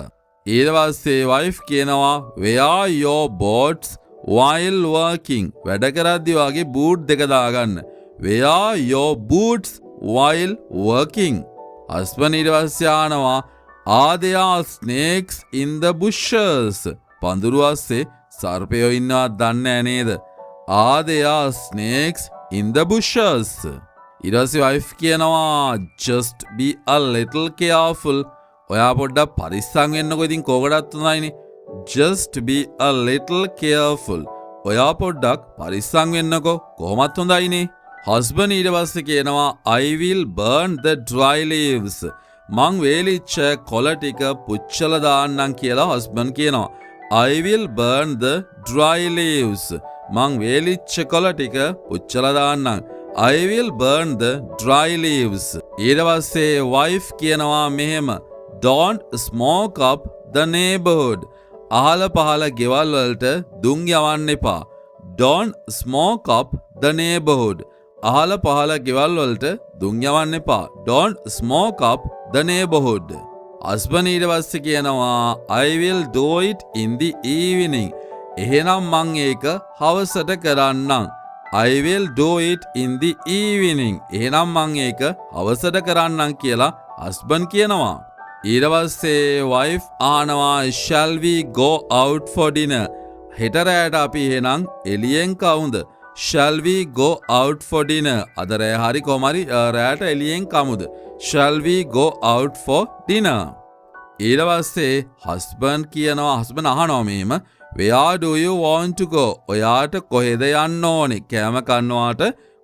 ඊට පස්සේ wife කියනවා where are your boots while working. වැඩ කරද්දී වගේ boot දෙක දාගන්න. where are your boots while working. husband ඊට පස්සේ ආනවා are there snakes in the bushes? පඳුරු අස්සේ සර්පයෝ ඉන්නවද දන්නේ නේද? are there snakes in the bushes? ඊට පස්සේ wife කියනවා just be a little careful. ඔයා පොඩ්ඩක් පරිස්සම් වෙන්නකෝ. ඉතින් කෝකටත් උනායිනේ. just be a little careful. ඔයා පොඩ්ඩක් පරිස්සම් වෙන්නකෝ. කොහොමත් හොඳයිනේ. husband ඊට පස්සේ කියනවා I will burn the dry leaves. මං වේලිච්ච කොළ ටික පුච්චලා දාන්නම් කියලා husband කියනවා. I will burn the dry leaves. මං වේලිච්ච කොළ ටික පුච්චලා දාන්නම්. I will burn the dry leaves. ඊට පස්සේ wife කියනවා මෙහෙම don't smoke up the neighborhood. අහල පහල ගෙවල් වලට දුම් යවන්න එපා. don't smoke up the neighborhood. අහල පහල ගෙවල් වලට දුම් යවන්න එපා. don't smoke up the neighborhood. husband ඊට පස්සේ කියනවා I will do it in the evening. එහෙනම් මං ඒක හවසට කරන්නම්. I will do it in the evening. එහෙනම් මං ඒක හවසට කරන්නම් කියලා husband කියනවා. ඊට පස්සේ wife ආනවා shall we go out for dinner? හෙට රැයට අපි එහෙනම් එළියෙන් කවුද? shall we go out for dinner? අද රැය හරි කොහමරි රැයට එළියෙන් කමුද? shall we go out for dinner? ඊට පස්සේ husband අහනවා මෙහෙම where do you want to go? ඔයාට කොහෙද යන්න ඕනේ? කෑම කන්නවාට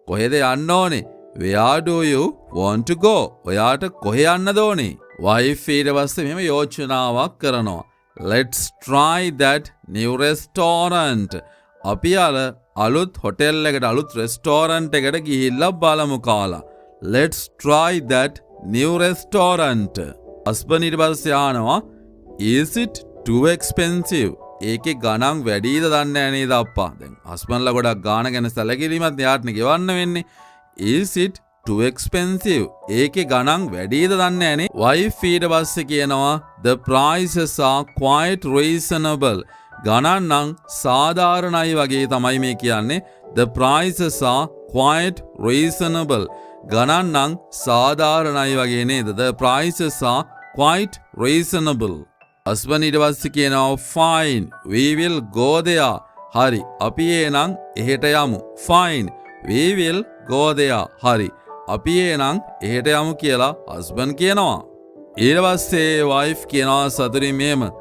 කොහෙද යන්න ඕනේ? where do you want to go? ඔයාට කොහෙ යන්නද ඕනේ? wife ඊට පස්සේ මෙහෙම යෝජනාවක් කරනවා. let's try that new restaurant. අපි අලුත් හොටෙල් එකට අලුත් රෙස්ටෝරන්ට් එකට ගිහිල්ලා බලමු කාලා. let's try that new restaurant. husband ඊට පස්සේ ආනවා is it too expensive? ඒකේ ගණන් වැඩිද දන්නේ නැහැ නේද අප්පා? දැන් husbandලා ගොඩක් ගාන ගැන සැලකිලිමත් එයාටනේ ගෙවන්න වෙන්නේ. is it too expensive? ඒකේ ගණන් වැඩිද දන්නේ නැහැ නේ. wife ඊට පස්සේ කියනවා the prices are quite reasonable. ගණන් නම් සාධාරණයි වගේ තමයි මේ කියන්නේ. the prices are quite reasonable. ගණන් නම් සාධාරණයි වගේ නේද? the prices are quite reasonable. husband ඊට පස්සේ කියනවා fine we will go there. හරි අපි එහෙනම් එහෙට යමු. fine we will go there. හරි අපි එහෙනම් එහෙට යමු කියලා husband කියනවා. ඊට පස්සේ wife කියනවා සතුටින් මෙහෙම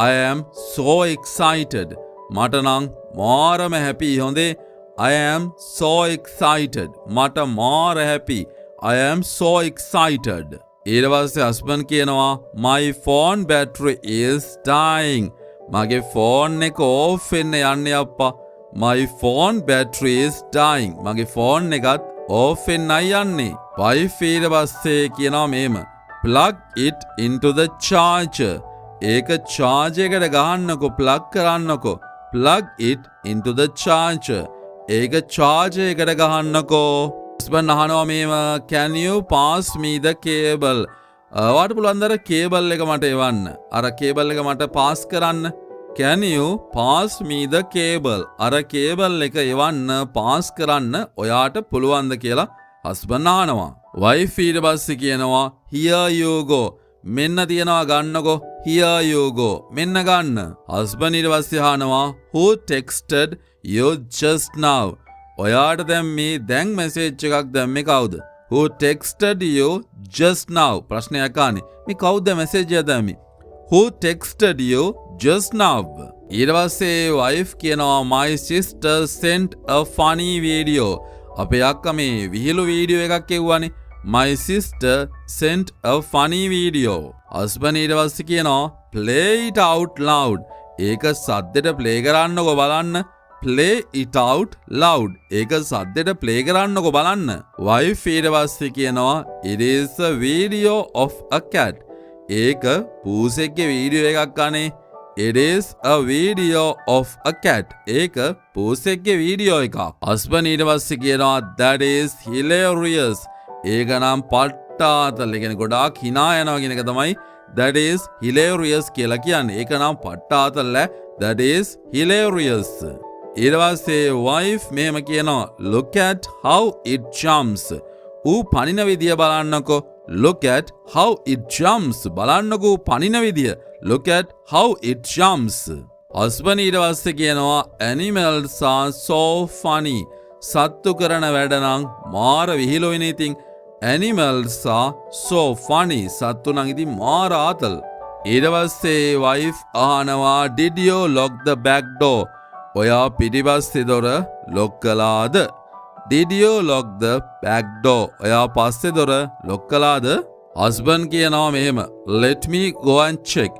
I am so excited. මට නම් මාරම happy. හොඳේ I am so excited. මට මාර happy. I am so excited. ඊට පස්සේ husband කියනවා my phone battery is dying. මගේ ෆෝන් එක ඕෆ් වෙන්න යන්නේ අප්පා. my phone battery is dying. මගේ ෆෝන් එකත් ඕෆ් වෙන්නයි යන්නේ. wife ඊට පස්සේ කියනවා මෙහෙම plug it into the charger. ඒක charger එකට ගහන්නකෝ, plug කරන්නකෝ. plug it into the charger. ඒක charger එකට ගහන්නකෝ. husband අහනවා මෙහෙම can you pass me the cable. වාට පුළුවන් දර කේබල් එක මට එවන්න. අර කේබල් එක මට පාස් කරන්න. can you pass me the cable. අර කේබල් එක එවන්න පාස් කරන්න ඔයාට පුළුවන්ද කියලා husband අහනවා. wife ඊට පස්සේ කියනවා here you go. මෙන්න තියනවා ගන්නකෝ. here you go. මෙන්න ගන්න. husband ඊට පස්සේ අහනවා who texted you just now. ඔයාට දැන් message එකක් දැම්මේ කවුද? who texted you just now. ප්‍රශ්නයක් අහන්නේ. මේ කවුද message එක දැම්මේ? who texted you just now. ඊට පස්සේ wife කියනවා my sister sent a funny video. අපේ අක්කා මේ විහිළු වීඩියෝ එකක් එව්වනේ. my sister sent a funny video. husband ඊට පස්සේ කියනවා play it out loud. ඒක සද්දෙට play කරන්නකෝ බලන්න. play it out loud. ඒක සද්දෙට play කරන්නකෝ බලන්න. wife ඊට පස්සේ කියනවා it is a video of a cat. ඒක පූසෙක්ගේ වීඩියෝ එකක් අනේ. it is a video of a cat. ඒක පූසෙක්ගේ වීඩියෝ එකක්. husband ඊට පස්සේ කියනවා that is hilarious. ඒක නම් පට්ටාතල්. ඒ කියන්නේ ගොඩාක් hina යනවා කියන එක තමයි that is hilarious කියලා කියන්නේ. ඒක නම් පට්ටාතල්. that is hilarious. ඊට පස්සේ wife මෙහෙම කියනවා look at how it jumps. ඌ පනින විදිය බලන්නකෝ. look at how it jumps. බලන්නකෝ පනින විදිය. look at how it jumps. husband ඊට පස්සේ කියනවා animals are so funny. සත්තු කරන වැඩ නම් මාර විහිළුවෙන ඉතින්. animals are so funny. සත්තු නම් ඉතින් මාර ආතල්. ඊට පස්සේ wife අහනවා did you lock the back door. ඔයා පිටිපස්සේ දොර ලොක් කළාද? did you lock the back door. ඔයා පස්සේ දොර ලොක් කළාද? husband කියනවා මෙහෙම let me go and check.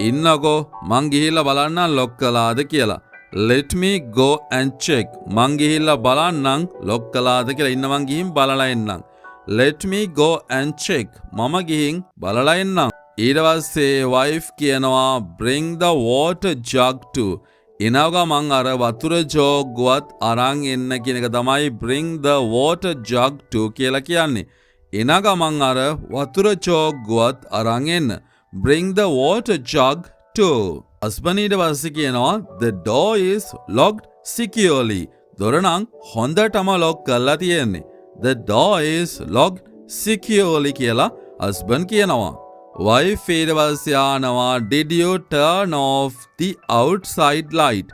ඉන්නකෝ මං ගිහිල්ලා බලන්නම් ලොක් කළාද කියලා. let me go and check. මං ගිහිල්ලා බලන්නම් ලොක් කළාද කියලා. ඉන්න මං ගිහින් බලලා එන්නම්. let me go and check. මම ගිහින් බලලා එන්නම්. ඊට පස්සේ wife කියනවා bring the water jug to. එනවා මං අර වතුර ජෝග්ගුවත් අරන් එන්න කියන එක තමයි bring the water jug to කියලා කියන්නේ. එනවා මං අර වතුර ජෝග්ගුවත් අරන් එන්න. bring the water jug to. husband ඊට පස්සේ කියනවා the door is locked securely. දොර නම් හොඳටම ලොක් කරලා තියෙන්නේ. the door is locked securely කියලා husband කියනවා. wife ඊට පස්සේ ආනවා did you turn off the outside light.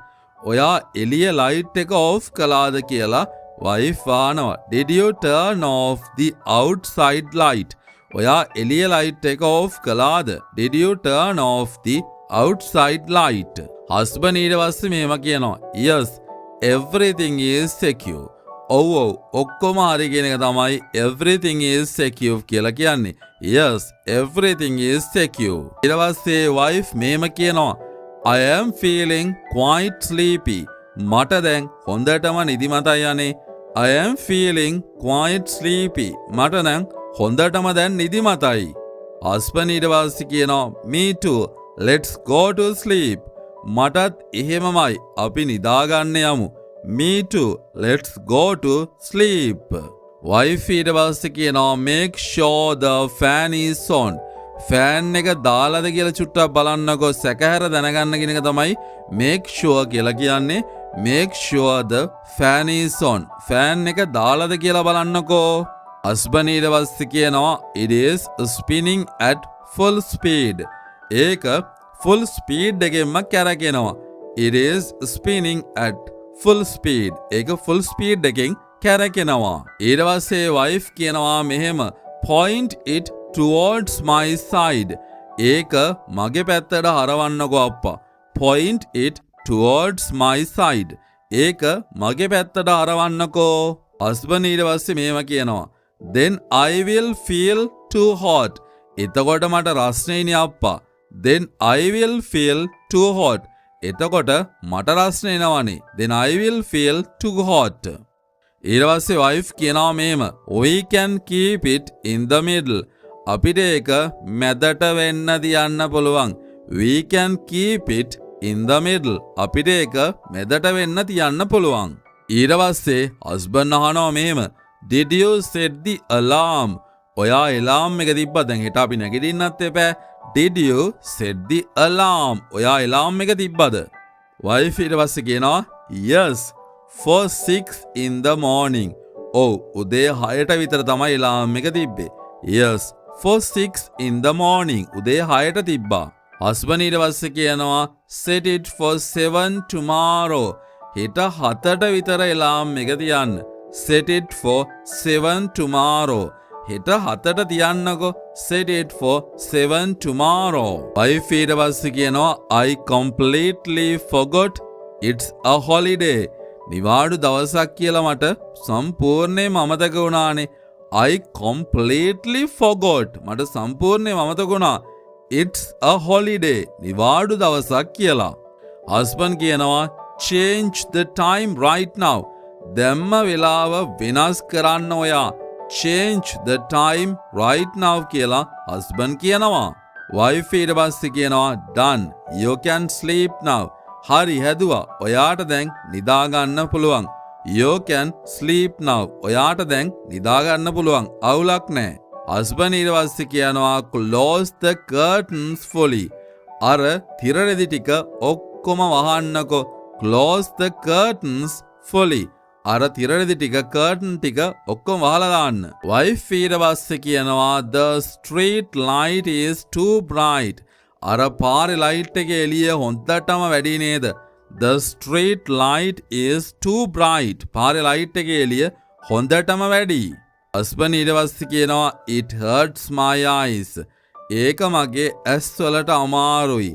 ඔයා එළිය light එක off කළාද කියලා wife ආනවා. did you turn off the outside light. ඔයා එළිය light එක off කළාද? did you turn off the outside light. husband ඊට පස්සේ මේව කියනවා yes everything is secure. ඔව් ඔක්කොම හරි කියන එක තමයි everything is secure කියලා කියන්නේ. yes everything is secure. ඊට පස්සේ wife මේම කියනවා I am feeling quite sleepy. මට දැන් හොඳටම නිදිමතයි යන්නේ. I am feeling quite sleepy. මට නම් හොඳටම දැන් නිදිමතයි. husband ඊට පස්සේ කියනවා me too. let's go to sleep. මටත් එහෙමමයි. අපි නිදාගන්න යමු. me too. let's go to sleep. wife ඊට පස්සේ කියනවා make sure the fan is on. fan එක දාලාද කියලා චුට්ටක් බලන්නකෝ. සැකහැර දැනගන්න කියන එක තමයි make sure කියලා කියන්නේ. make sure the fan is on. fan එක දාලාද කියලා බලන්නකෝ. husband ඊට පස්සේ කියනවා it is spinning at full speed. ඒක full speed එකෙන්ම කැරකෙනවා. it is spinning at full speed. ඒක full speed එකෙන් කැරකෙනවා. ඊට පස්සේ wife කියනවා මෙහෙම point it towards my side. ඒක මගේ පැත්තට හරවන්නකෝ අප්පා. point it towards my side. ඒක මගේ පැත්තට හරවන්නකෝ. husband ඊට පස්සේ මෙහෙම කියනවා then I will feel too hot. එතකොට මට රස්නේනේ අප්පා. then I will feel too hot. එතකොට මට රස්න එනවනේ. then I will feel too hot. ඊට පස්සේ wife කියනවා මෙහෙම we can keep it in the middle. අපිට ඒක මැදට වෙන්න තියන්න පුළුවන්. we can keep it in the middle. අපිට ඒක මැදට වෙන්න තියන්න පුළුවන්. ඊට පස්සේ husband අහනවා මෙහෙම did you set the alarm? ඔයා එලාම් එක තිබ්බා. දැන් හෙට අපි නැගිටින්නත් එපා. did you set the alarm? ඔයා එලාම් එක තිබ්බද? wife ඊට පස්සේ කියනවා yes for 6 in the morning. ඔව් උදේ 6ට විතර තමයි එලාම් එක තිබ්බේ. yes for 6 in the morning. උදේ 6ට තිබ්බා. husband ඊට පස්සේ කියනවා set it for 7 tomorrow. හෙට 7ට විතර එලාම් එක තියන්න. set it for 7 tomorrow. හෙට 7ට තියන්නකෝ. set it for 7 tomorrow. wife ඊට පස්සේ කියනවා I completely forgot it's a holiday. නිවාඩු දවසක් කියලා මට සම්පූර්ණයෙන්ම අමතක වුණානේ. I completely forgot. මට සම්පූර්ණයෙන්ම අමතක වුණා. it's a holiday. නිවාඩු දවසක් කියලා. husband කියනවා change the time right now. දැම්ම වෙලාව වෙනස් කරන්න ඔයා. change the time right now කියලා husband කියනවා. wife ඊට පස්සේ කියනවා done. you can sleep now. හරි හැදුවා. ඔයාට දැන් නිදා ගන්න පුළුවන්. you can sleep now. ඔයාට දැන් නිදා ගන්න පුළුවන්. අවුලක් නැහැ. husband ඊට පස්සේ කියනවා close the curtains fully. අර තිරරෙදි ටික ඔක්කොම වහන්නකෝ. close the curtains fully. අර තිරරෙදි ටික curtain ටික ඔක්කොම වහලා දාන්න. wife ඊට පස්සේ කියනවා the street light is too bright. අර පාරේ ලයිට් එකේ එළිය හොඳටම වැඩි නේද? the street light is too bright. පාරේ ලයිට් එකේ එළිය හොඳටම වැඩි. husband ඊට පස්සේ කියනවා it hurts my eyes. ඒක මගේ ඇස් වලට අමාරුයි.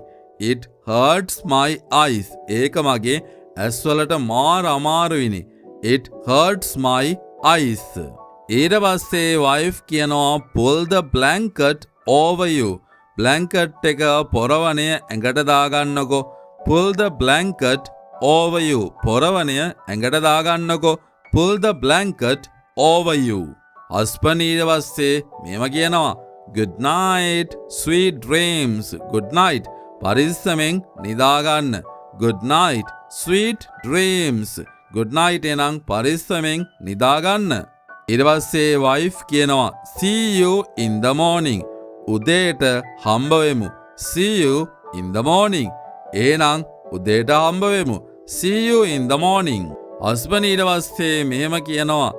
it hurts my eyes. ඒක මගේ ඇස් වලට මාර අමාරුයිනේ. it hurts my eyes. ඊට පස්සේ wife කියනවා pull the blanket over you. blanket එක පොරවණය ඇඟට දාගන්නකෝ. pull the blanket over you. පොරවණය ඇඟට දාගන්නකෝ. pull the blanket over you. husband ඊට පස්සේ මෙහෙම කියනවා good night sweet dreams. good night පරිස්සමෙන් නිදාගන්න. good night sweet dreams. good night එනං පරිස්සමෙන් නිදාගන්න. ඊට පස්සේ wife කියනවා see you in the morning. උදේට හම්බ වෙමු. see you in the morning. එහෙනම් උදේට හම්බ වෙමු. see you in the morning. husband ඊට පස්සේ මෙහෙම කියනවා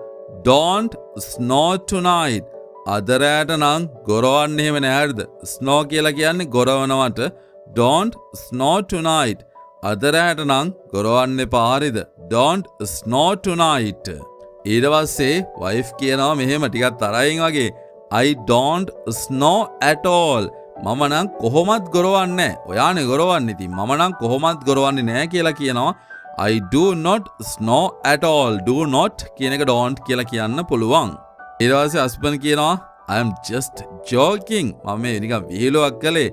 don't snow tonight. අද රැට නම් ගොරවන්න එහෙම නෑද? snow කියලා කියන්නේ ගොරවනවට. don't snow tonight. අද රැට නම් ගොරවන්න එපා හරිද? don't snow tonight. ඊට පස්සේ wife කියනවා මෙහෙම ටිකක් තරහින් වගේ I don't snow at all. මම නම් කොහොමත් ගොරවන්නේ නැහැ. ඔයානේ ගොරවන්නේ. ඉතින් මම නම් කොහොමත් ගොරවන්නේ නැහැ කියලා කියනවා. I do not snow at all. do not කියන එක don't කියලා කියන්න පුළුවන්. ඊට පස්සේ husband කියනවා I am just joking. මම මේ නිකන් විහිළුවක් කළේ.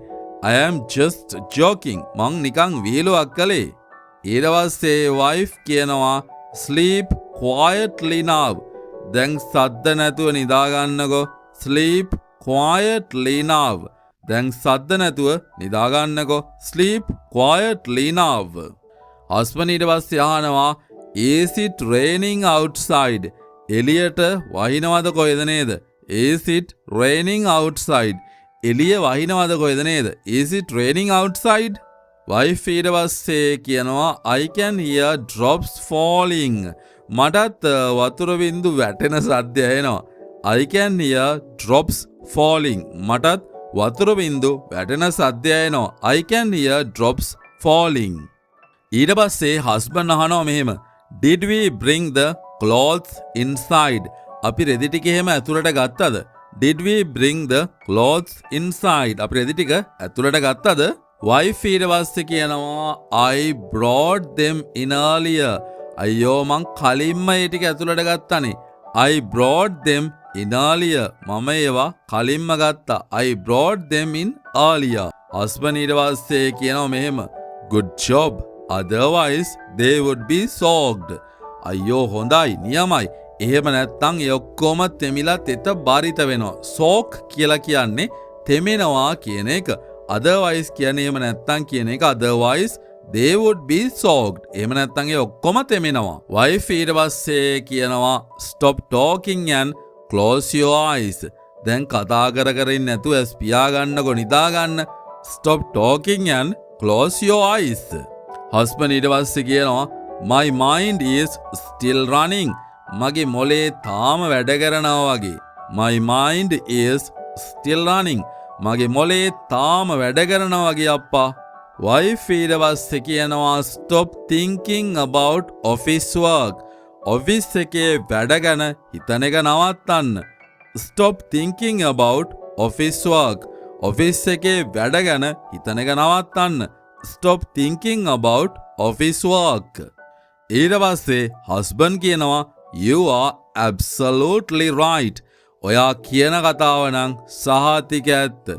I am just joking. මං නිකන් විහිළුවක් කළේ. ඊට පස්සේ wife කියනවා sleep quietly now. දැන් සද්ද නැතුව නිදා ගන්නකෝ. sleep quietly now. දැන් සද්ද නැතුව නිදා ගන්නකෝ. sleep quietly now. husband ඊට පස්සේ අහනවා is it raining outside? එළියට වහිනවද කොහෙද නේද? is it raining outside? එළිය වහිනවද කොහෙද නේද? is it raining outside? wife ඊට පස්සේ කියනවා I can hear drops falling. මටත් වතුර බින්දු වැටෙන සද්දය එනවා. I can hear drops falling. මටත් වතුර බින්දු වැටෙන සද්දය එනවා. I can hear drops falling. ඊට පස්සේ husband අහනවා මෙහෙම did we bring the clothes inside? අපි රෙදි ටික එහෙම ඇතුළට ගත්තද? did we bring the clothes inside? අපි රෙදි ටික ඇතුළට ගත්තද? wife ඊට පස්සේ කියනවා I brought them in earlier. අයියෝ මං කලින්ම ඒ ටික ඇතුළට ගත්තනේ. I brought them in earlier. මම ඒවා කලින්ම ගත්තා. I brought them in earlier. husband ඊට පස්සේ කියනවා මෙහෙම good job, otherwise they would be soaked. අයියෝ හොඳයි නියමයි. එහෙම නැත්තම් ඒ ඔක්කොම තෙමිලා තෙත බාරිත වෙනවා. soak කියලා කියන්නේ තෙමෙනවා කියන එක. otherwise කියන්නේ එහෙම නැත්තම් කියන එක. otherwise they would be soaked. එහෙම නැත්තම් ඒ ඔක්කොම තෙමෙනවා. wife ඊට පස්සේ කියනවා stop talking and close your eyes. දැන් කතා කර කර ඉන්න නැතුව ඇස් පියා ගන්නකො නිදා ගන්න. stop talking and close your eyes. husband ඊට පස්සේ කියනවා my mind is still running. මගේ මොලේ තාම වැඩ කරනවා වගේ. my mind is still running. මගේ මොලේ තාම වැඩ කරනවා වගේ අප්පා. wife ඊට පස්සේ කියනවා stop thinking about office work. office එකේ වැඩ ගැන හිතන එක නවත්තන්න. stop thinking about office work. office එකේ වැඩ ගැන හිතන එක නවත්තන්න. stop thinking about office work. ඊට පස්සේ husband කියනවා you are absolutely right. ඔයා කියන කතාව නම් සහතික ඇත්ත.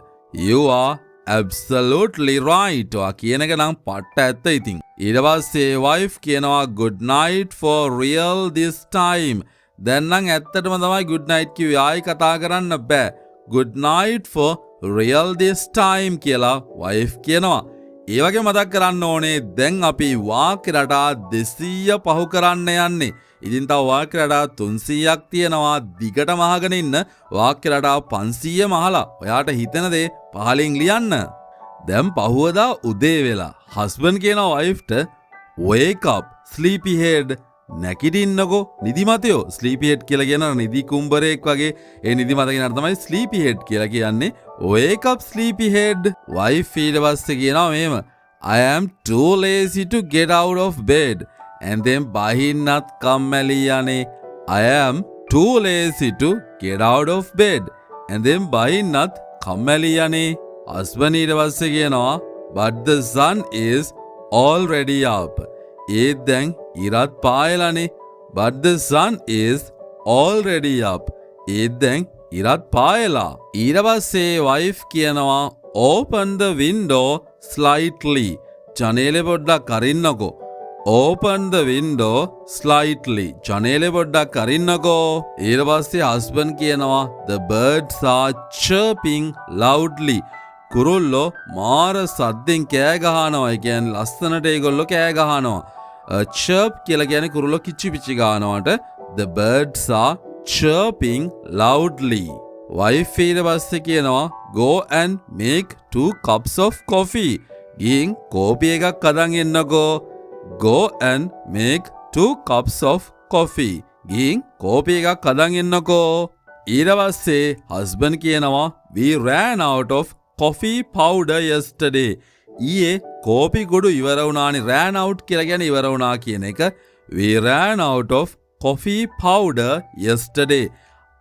you are absolutely right. ඔයා කියන එක නම් පට්ට ඇත්ත ඉතින්. ඊට පස්සේ wife කියනවා good night for real this time. දැන් නම් ඇත්තටම තමයි good night කිව්වේ. ආයි කතා කරන්න බෑ. good night for real this time කියලා wife කියනවා. ඒ වගේ මතක් කරන්න ඕනේ දැන් අපි වාක්‍ය රටා 200 පහු කරන්න යන්නේ. ඉතින් තව වාක්‍ය රටා 300ක් තියෙනවා. දිගටම අහගෙන ඉන්න වාක්‍ය රටා 500 මහලා ඔයාට හිතෙන දේ පහලින් ලියන්න. දැන් පහුවදා උදේ වෙලා husband කියනවා wife ට wake up sleepy head. නැගිටින්නකෝ නිදිමතයෝ. sleepy head කියලා කියන නිදි කුඹරෙක් වගේ ඒ නිදිමත කියන තමයි sleepy head කියලා කියන්නේ. wake up sleepy head. wife ඊට පස්සේ කියනවා මෙහෙම I am too lazy to get out of bed. and then බහින්නත් කම්මැලි යන්නේ. I am too lazy to get out of bed. and then බහින්නත් කම්මැලි යන්නේ. husband ඊට පස්සේ කියනවා but the sun is already up. ඒත් දැන් ඉරත් පායලානේ. but the sun is already up. ඒත් දැන් ඉරත් පායලා. ඊට පස්සේ wife කියනවා open the window slightly. ජනේලෙ පොඩ්ඩක් අරින්නකෝ. open the window slightly. ජනේලෙ පොඩ්ඩක් අරින්නකෝ. ඊට පස්සේ husband කියනවා the birds are chirping loudly. කුරුල්ලෝ මාර සද්දෙන් කෑ ගහනවා. ඒ කියන්නේ ලස්සනට ඒගොල්ලෝ කෑ ගහනවා. chirp කියලා කියන්නේ කුරුල්ලෝ කිචි පිචි ගහනවාට. the birds are chirping loudly. wife ඊට පස්සේ කියනවා go and make 2 cups of coffee. ගිහින් කෝපි එකක් අරන් එන්නකෝ. go and make 2 cups of coffee. ගිහින් කෝපි එකක් අරන් එන්නකෝ. ඊට පස්සේ husband කියනවා we ran out of coffee powder yesterday. ඊයේ කෝපි ගොඩු ඉවර වුණානේ. ran out කියලා කියන්නේ ඉවර වුණා කියන එක. we ran out of coffee powder yesterday.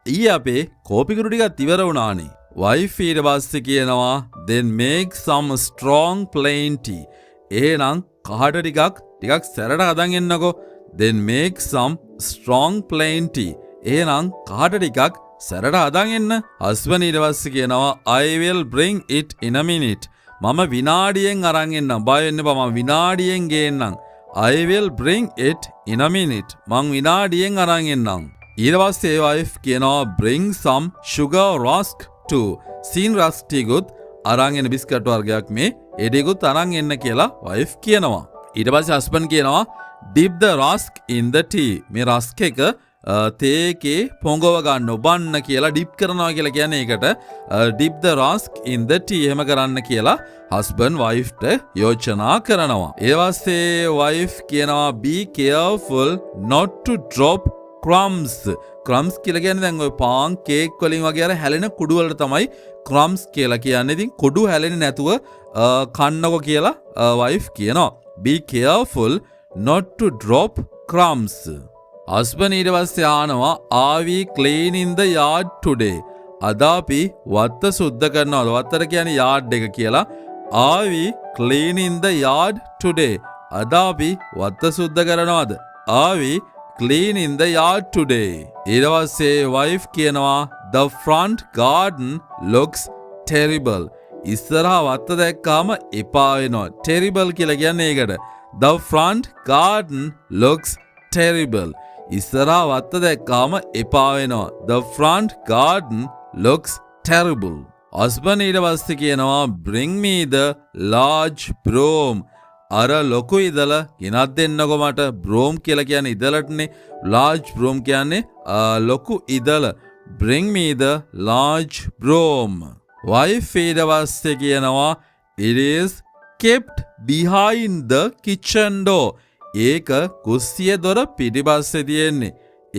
ඊයේ අපේ කෝපි ගොඩු ටිකක් ඉවර වුණානේ. wife ඊට පස්සේ කියනවා then make some strong plain tea. එහෙනම් කහට ටිකක් සැරට හදන් එන්නකෝ. then make some strong plain tea. එහෙනම් කහට ටිකක් සැරට හදන් එන්න. husband ඊට පස්සේ කියනවා I will bring it in a minute. මම විනාඩියෙන් අරන් එන්නම්. බය වෙන්න එපා. මම විනාඩියෙන් ගේන්නම්. I will bring it in a minute. මං විනාඩියෙන් අරන් එන්නම්. ඊට පස්සේ wife කියනවා bring some sugar rusk too. සීන් රස්ක් ටිකුත් අරන් එන බිස්කට් වර්ගයක් මේ ඒ ටිකුත් අරන් එන්න කියලා wife කියනවා. ඊට පස්සේ husband කියනවා dip the rusk in the tea. මේ රස්ක් එක තේකේ පොඟව ගන්න ඔබන්න කියලා ඩිප් කරනවා කියලා කියන්නේ ඒකට dip the rusk in the tea එහෙම කරන්න කියලා husband wife ට යෝජනා කරනවා. ඒ පස්සේ wife කියනවා be careful not to drop crumbs. crumbs කියලා කියන්නේ දැන් ඔය පාන් කේක් වලින් වගේ අර හැලෙන කුඩු වලට තමයි crumbs කියලා කියන්නේ. ඉතින් කුඩු හැලෙන්නේ නැතුව කන්නකො කියලා wife කියනවා. be careful not to drop crumbs. husband ඊට පස්සේ ආනවා are we cleaning the yard today? අද අපි වත්ත සුද්ධ කරනවද? වත්තට කියන්නේ yard එක කියලා. are we cleaning the yard today? අද අපි වත්ත සුද්ධ කරනවද? are we cleaning the yard today? ඊට පස්සේ wife කියනවා the front garden looks terrible. ඉස්සරහා වත්ත දැක්කාම එපා වෙනවා. terrible කියලා කියන්නේ ඒකට. The front garden looks terrible. ඉස්සරහා වත්ත දැක්කාම එපා වෙනවා. The front garden looks terrible. husband ඊට පස්සේ කියනවා bring me the large broom. අර ලොකු ඉදල ගෙනත් දෙන්නකො මට. broom කියලා කියන්නේ ඉදලටනේ. large broom කියන්නේ ලොකු ඉදල. bring me the large broom. wife ඊට පස්සේ කියනවා it is kept behind the kitchen door. ඒක කුස්සිය දොර පිටිපස්සේ තියෙන්නේ.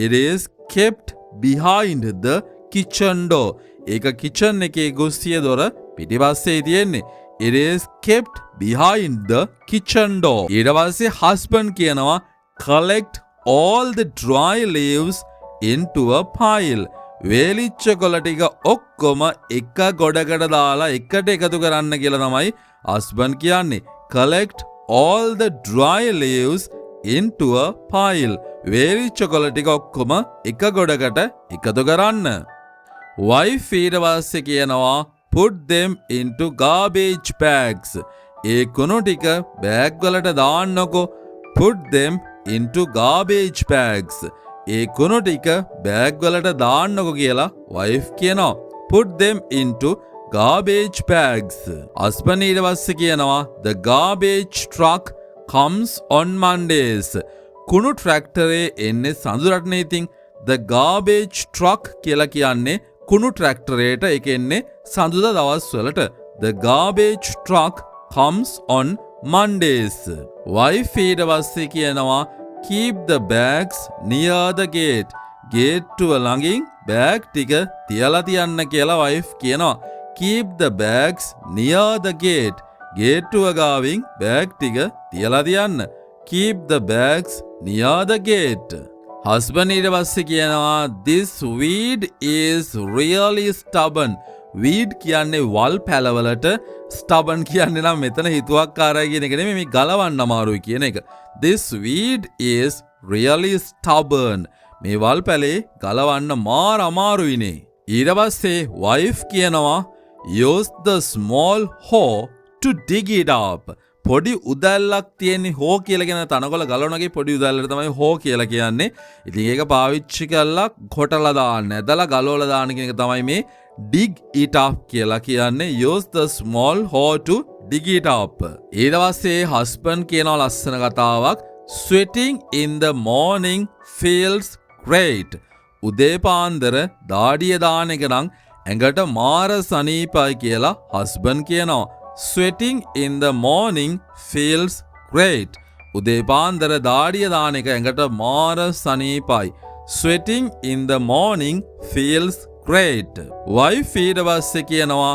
it is kept behind the kitchen door. ඒක kitchen එකේ කුස්සිය දොර පිටිපස්සේ තියෙන්නේ. it is kept behind the kitchen door. ඊට පස්සේ husband කියනවා collect all the dry leaves into a pile. වේලිච්ච කොළ ටික ඔක්කොම එක ගොඩකට දාලා එකට එකතු කරන්න කියලා තමයි husband කියන්නේ. collect all the dry leaves into a pile. වේලිච්ච කොළ ටික ඔක්කොම එක ගොඩකට එකතු කරන්න. wife ඊට පස්සේ කියනවා put them into garbage bags. ඒ කුණු ටික බෑග් වලට දාන්නකො. put them into garbage bags. ඒ කුණු ටික බෑග් වලට දාන්නකො කියලා wife කියනවා. put them into garbage bags. husband ඊට පස්සේ කියනවා the garbage truck comes on Mondays. කුණු ට්‍රැක්ටරේ එන්නේ සඳුරටනේ. ඉතින් the garbage truck කියලා කියන්නේ කුණු ට්‍රැක්ටරේට ඒක එන්නේ සඳුදා දවස් වලට. the garbage truck comes on Mondays. wife ඊට පස්සේ කියනවා keep the bags near the gate. ගේට්ටුව ළඟින් බෑග් ටික තියලා තියන්න කියලා wife කියනවා. keep the bags near the gate. ගේට්ටුව ගාවින් බෑග් ටික තියලා තියන්න. keep the bags near the gate. husband ඊට පස්සේ කියනවා this weed is really stubborn. weed කියන්නේ වල් පැලවලට, stubborn කියන්නේ නම් මෙතන හිතුවක්කාරයි කියන එක නෙමෙයි, මේ ගලවන්න අමාරුයි කියන එක. this weed is really stubborn. මේ වල් පැලේ ගලවන්න මාර අමාරුයිනේ. ඊට පස්සේ wife කියනවා use the small hoe to dig it up. පොඩි උදැල්ලක් තියෙන හෝ කියලා කියන තනකොළ ගලවනගේ පොඩි උදැල්ලට තමයි හෝ කියලා කියන්නේ. ඉතින් ඒක පාවිච්චි කරලා කොටලා දාන්න, ඇදලා ගලවලා දාන්න කියන එක තමයි මේ dig it up කියලා කියන්නේ. use the small hoe to dig it up. ඊට පස්සේ husband කියනවා ලස්සන කතාවක් sweating in the morning feels great. උදේ පාන්දර දාඩිය දාන එක නම් ඇඟට මාර සනීපයි කියලා husband කියනවා. sweating in the morning feels great. උදේ පාන්දර දාඩිය දාන එක ඇඟට මාර සනීපයි. sweating in the morning feels great. wife ඊට පස්සේ කියනවා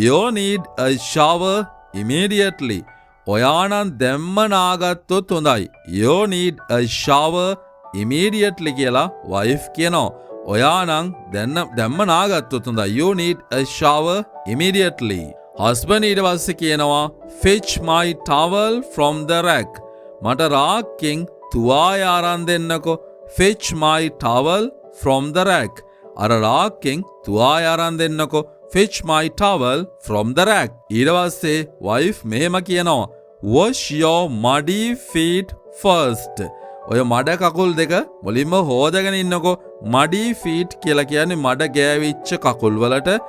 you need a shower immediately. ඔයානම් දැම්ම නාගත්තොත් හොඳයි. you need a shower immediately කියලා wife කියනවා. ඔයානම් දැම්ම නාගත්තොත් හොඳයි. you need a shower immediately. husband ඊට පස්සේ කියනවා fetch my towel from the rack. මට රාක්කෙන් තුවාය අරන් දෙන්නකෝ. fetch my towel from the rack. අර රාක්කෙන් තුවාය අරන් දෙන්නකෝ. fetch my towel from the rack. ඊට පස්සේ wife මෙහෙම කියනවා wash your muddy feet first. ඔය මඩ කකුල් දෙක මුලින්ම හොදගෙන ඉන්නකෝ. muddy feet කියලා කියන්නේ මඩ ගෑවිච්ච කකුල් වලට.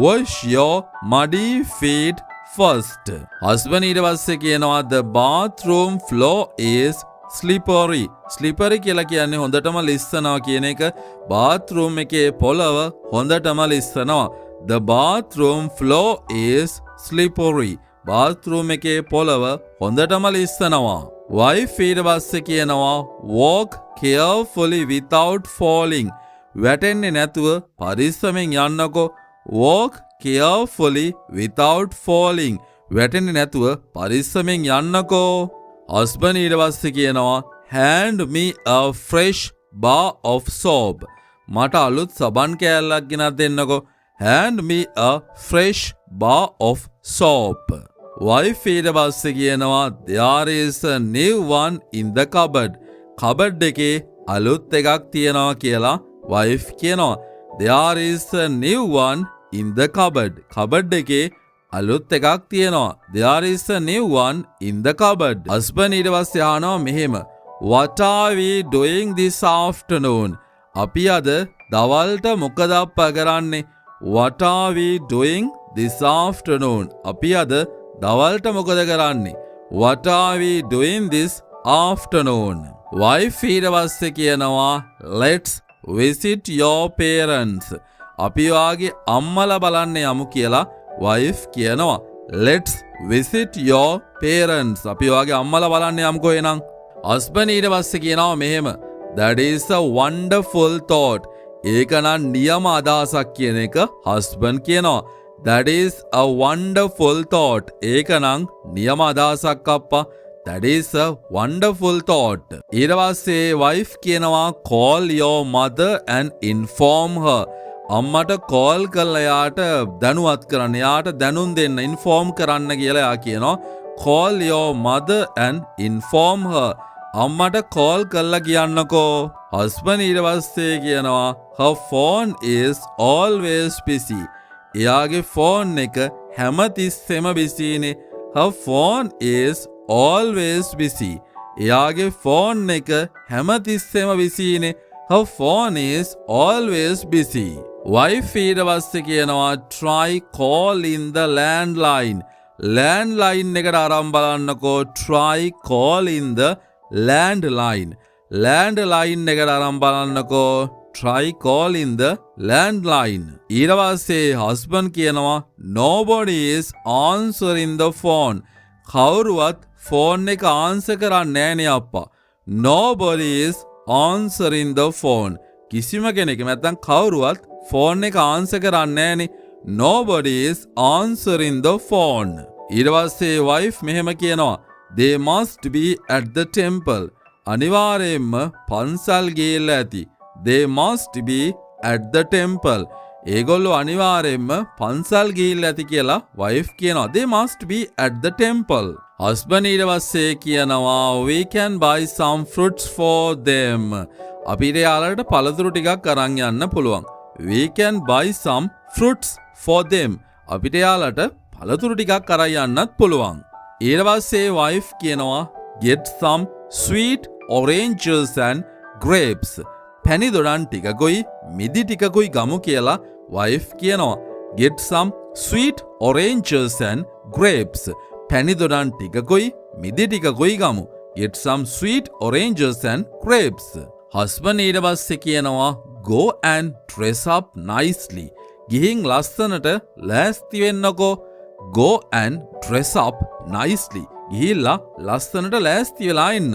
wash your muddy feet first. husband ඊට පස්සේ කියනවා the bathroom floor is slippery. slippery කියලා කියන්නේ හොඳටම ලිස්සනවා කියන එක. bathroom එකේ පොළව හොඳටම ලිස්සනවා. the bathroom floor is slippery. bathroom එකේ පොළව හොඳටම ලිස්සනවා. wife ඊට පස්සේ කියනවා walk carefully without falling. වැටෙන්නේ නැතුව පරිස්සමෙන් යන්නකෝ. walk carefully without falling. වැටෙන්නේ නැතුව පරිස්සමෙන් යන්නකෝ. husband ඊට පස්සේ කියනවා hand me a fresh bar of soap. මට අලුත් සබන් කෑල්ලක් ගෙනත් දෙන්නකෝ. hand me a fresh bar of soap. wife ඊට පස්සේ කියනවා there is a new one in the cupboard. cupboard එකේ අලුත් එකක් තියනවා කියලා wife කියනවා. there is a new one in the cupboard. cupboard එකේ අලුත් එකක් තියෙනවා. There is a new one in the cupboard. husband ඊට පස්සේ අහනවා මෙහෙම. What are we doing this afternoon? අපි අද දවල්ට මොකද අප්පා කරන්නේ? What are we doing this afternoon? අපි අද දවල්ට මොකද කරන්නේ? What are we doing this afternoon? wife ඊට පස්සේ කියනවා let's visit your parents. අපි වාගේ අම්මලා බලන්න යමු කියලා wife කියනවා. let's visit your parents. අපි වාගේ අම්මලා බලන්න යමුකෝ එනං. husband ඊට පස්සේ කියනවා මෙහෙම. that is a wonderful thought. ඒක නම් නියම අදහසක් කියන එක husband කියනවා. that is a wonderful thought. ඒක නම් නියම අදහසක් අප්පා. that is a wonderful thought. ඊට පස්සේ wife කියනවා call your mother and inform her. අම්මට call කරලා යාට දැනුවත් කරන්න. යාට දැනුම් දෙන්න inform කරන්න කියලා යා කියනවා. call your mother and inform her. අම්මට call කරලා කියන්නකෝ. husband ඊට පස්සේ කියනවා her phone is always busy. එයාගේ phone එක හැමතිස්සෙම බිසිනේ. her phone is always busy. එයාගේ phone එක හැමතිස්සෙම බිසිනේ. her phone is always busy. wife ඊට පස්සේ කියනවා try calling the landline. landline එකට අරන් බලන්නකෝ. try calling the landline. landline එකට අරන් බලන්නකෝ. try calling the landline. ඊට පස්සේ husband කියනවා nobody is answering the phone. කවුරුවත් ෆෝන් එක ආන්සර් කරන්නේ නැහැ නේ අප්පා. nobody is answering the phone. කිසිම කෙනෙක් නැත්තම් කවුරුවත් ෆෝන් එක ආන්සර් කරන්නේ නැහැ නේ. nobody is answering the phone. ඊට පස්සේ wife මෙහෙම කියනවා they must be at the temple. අනිවාර්යයෙන්ම පන්සල් ගිහිල්ලා ඇති. they must be at the temple. ඒගොල්ලෝ අනිවාර්යයෙන්ම පන්සල් ගිහිල්ලා ඇති කියලා wife කියනවා. they must be at the temple. husband ඊට පස්සේ කියනවා we can buy some fruits for them. අපිට යාළුවට පළතුරු ටිකක් අරන් යන්න පුළුවන්. we can buy some fruits for them. අපිට යාළුවට පළතුරු ටිකක් අරන් යන්නත් පුළුවන්. ඊට පස්සේ wife කියනවා get some sweet oranges and grapes. පැණි දොඩම් ටිකකුයි මිදි ටිකකුයි ගමු කියලා wife කියනවා. get some sweet oranges and grapes. පැණි දොඩම් ටිකකුයි මිදි ටිකකුයි ගමු. get some sweet oranges and grapes. husband ඊට පස්සේ කියනවා go and dress up nicely. ගිහින් ලස්සනට ලෑස්ති වෙන්නකෝ. go and dress up nicely. ගිහිල්ලා ලස්සනට ලෑස්ති වෙලා ඉන්න.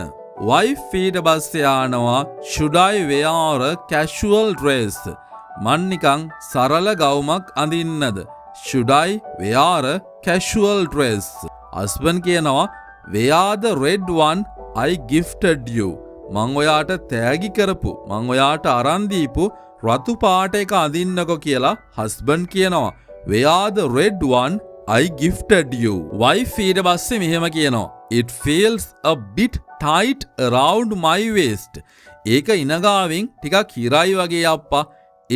wife ඊට පස්සේ ආනවා should I wear a casual dress? මන් නිකන් සරල ගවුමක් අඳින්නද? should I wear a casual dress? husband කියනවා wear the red one I gifted you. මං ඔයාට තෑගි කරපු මං ඔයාට අරන් දීපු රතු පාට එක අඳින්නකෝ කියලා husband කියනවා. wear the red one I gifted you. wife ඊට පස්සේ මෙහෙම කියනවා it feels a bit tight around my waist. ඒක ඉනගාවෙන් ටිකක් හිරයි වගේ අප්පා.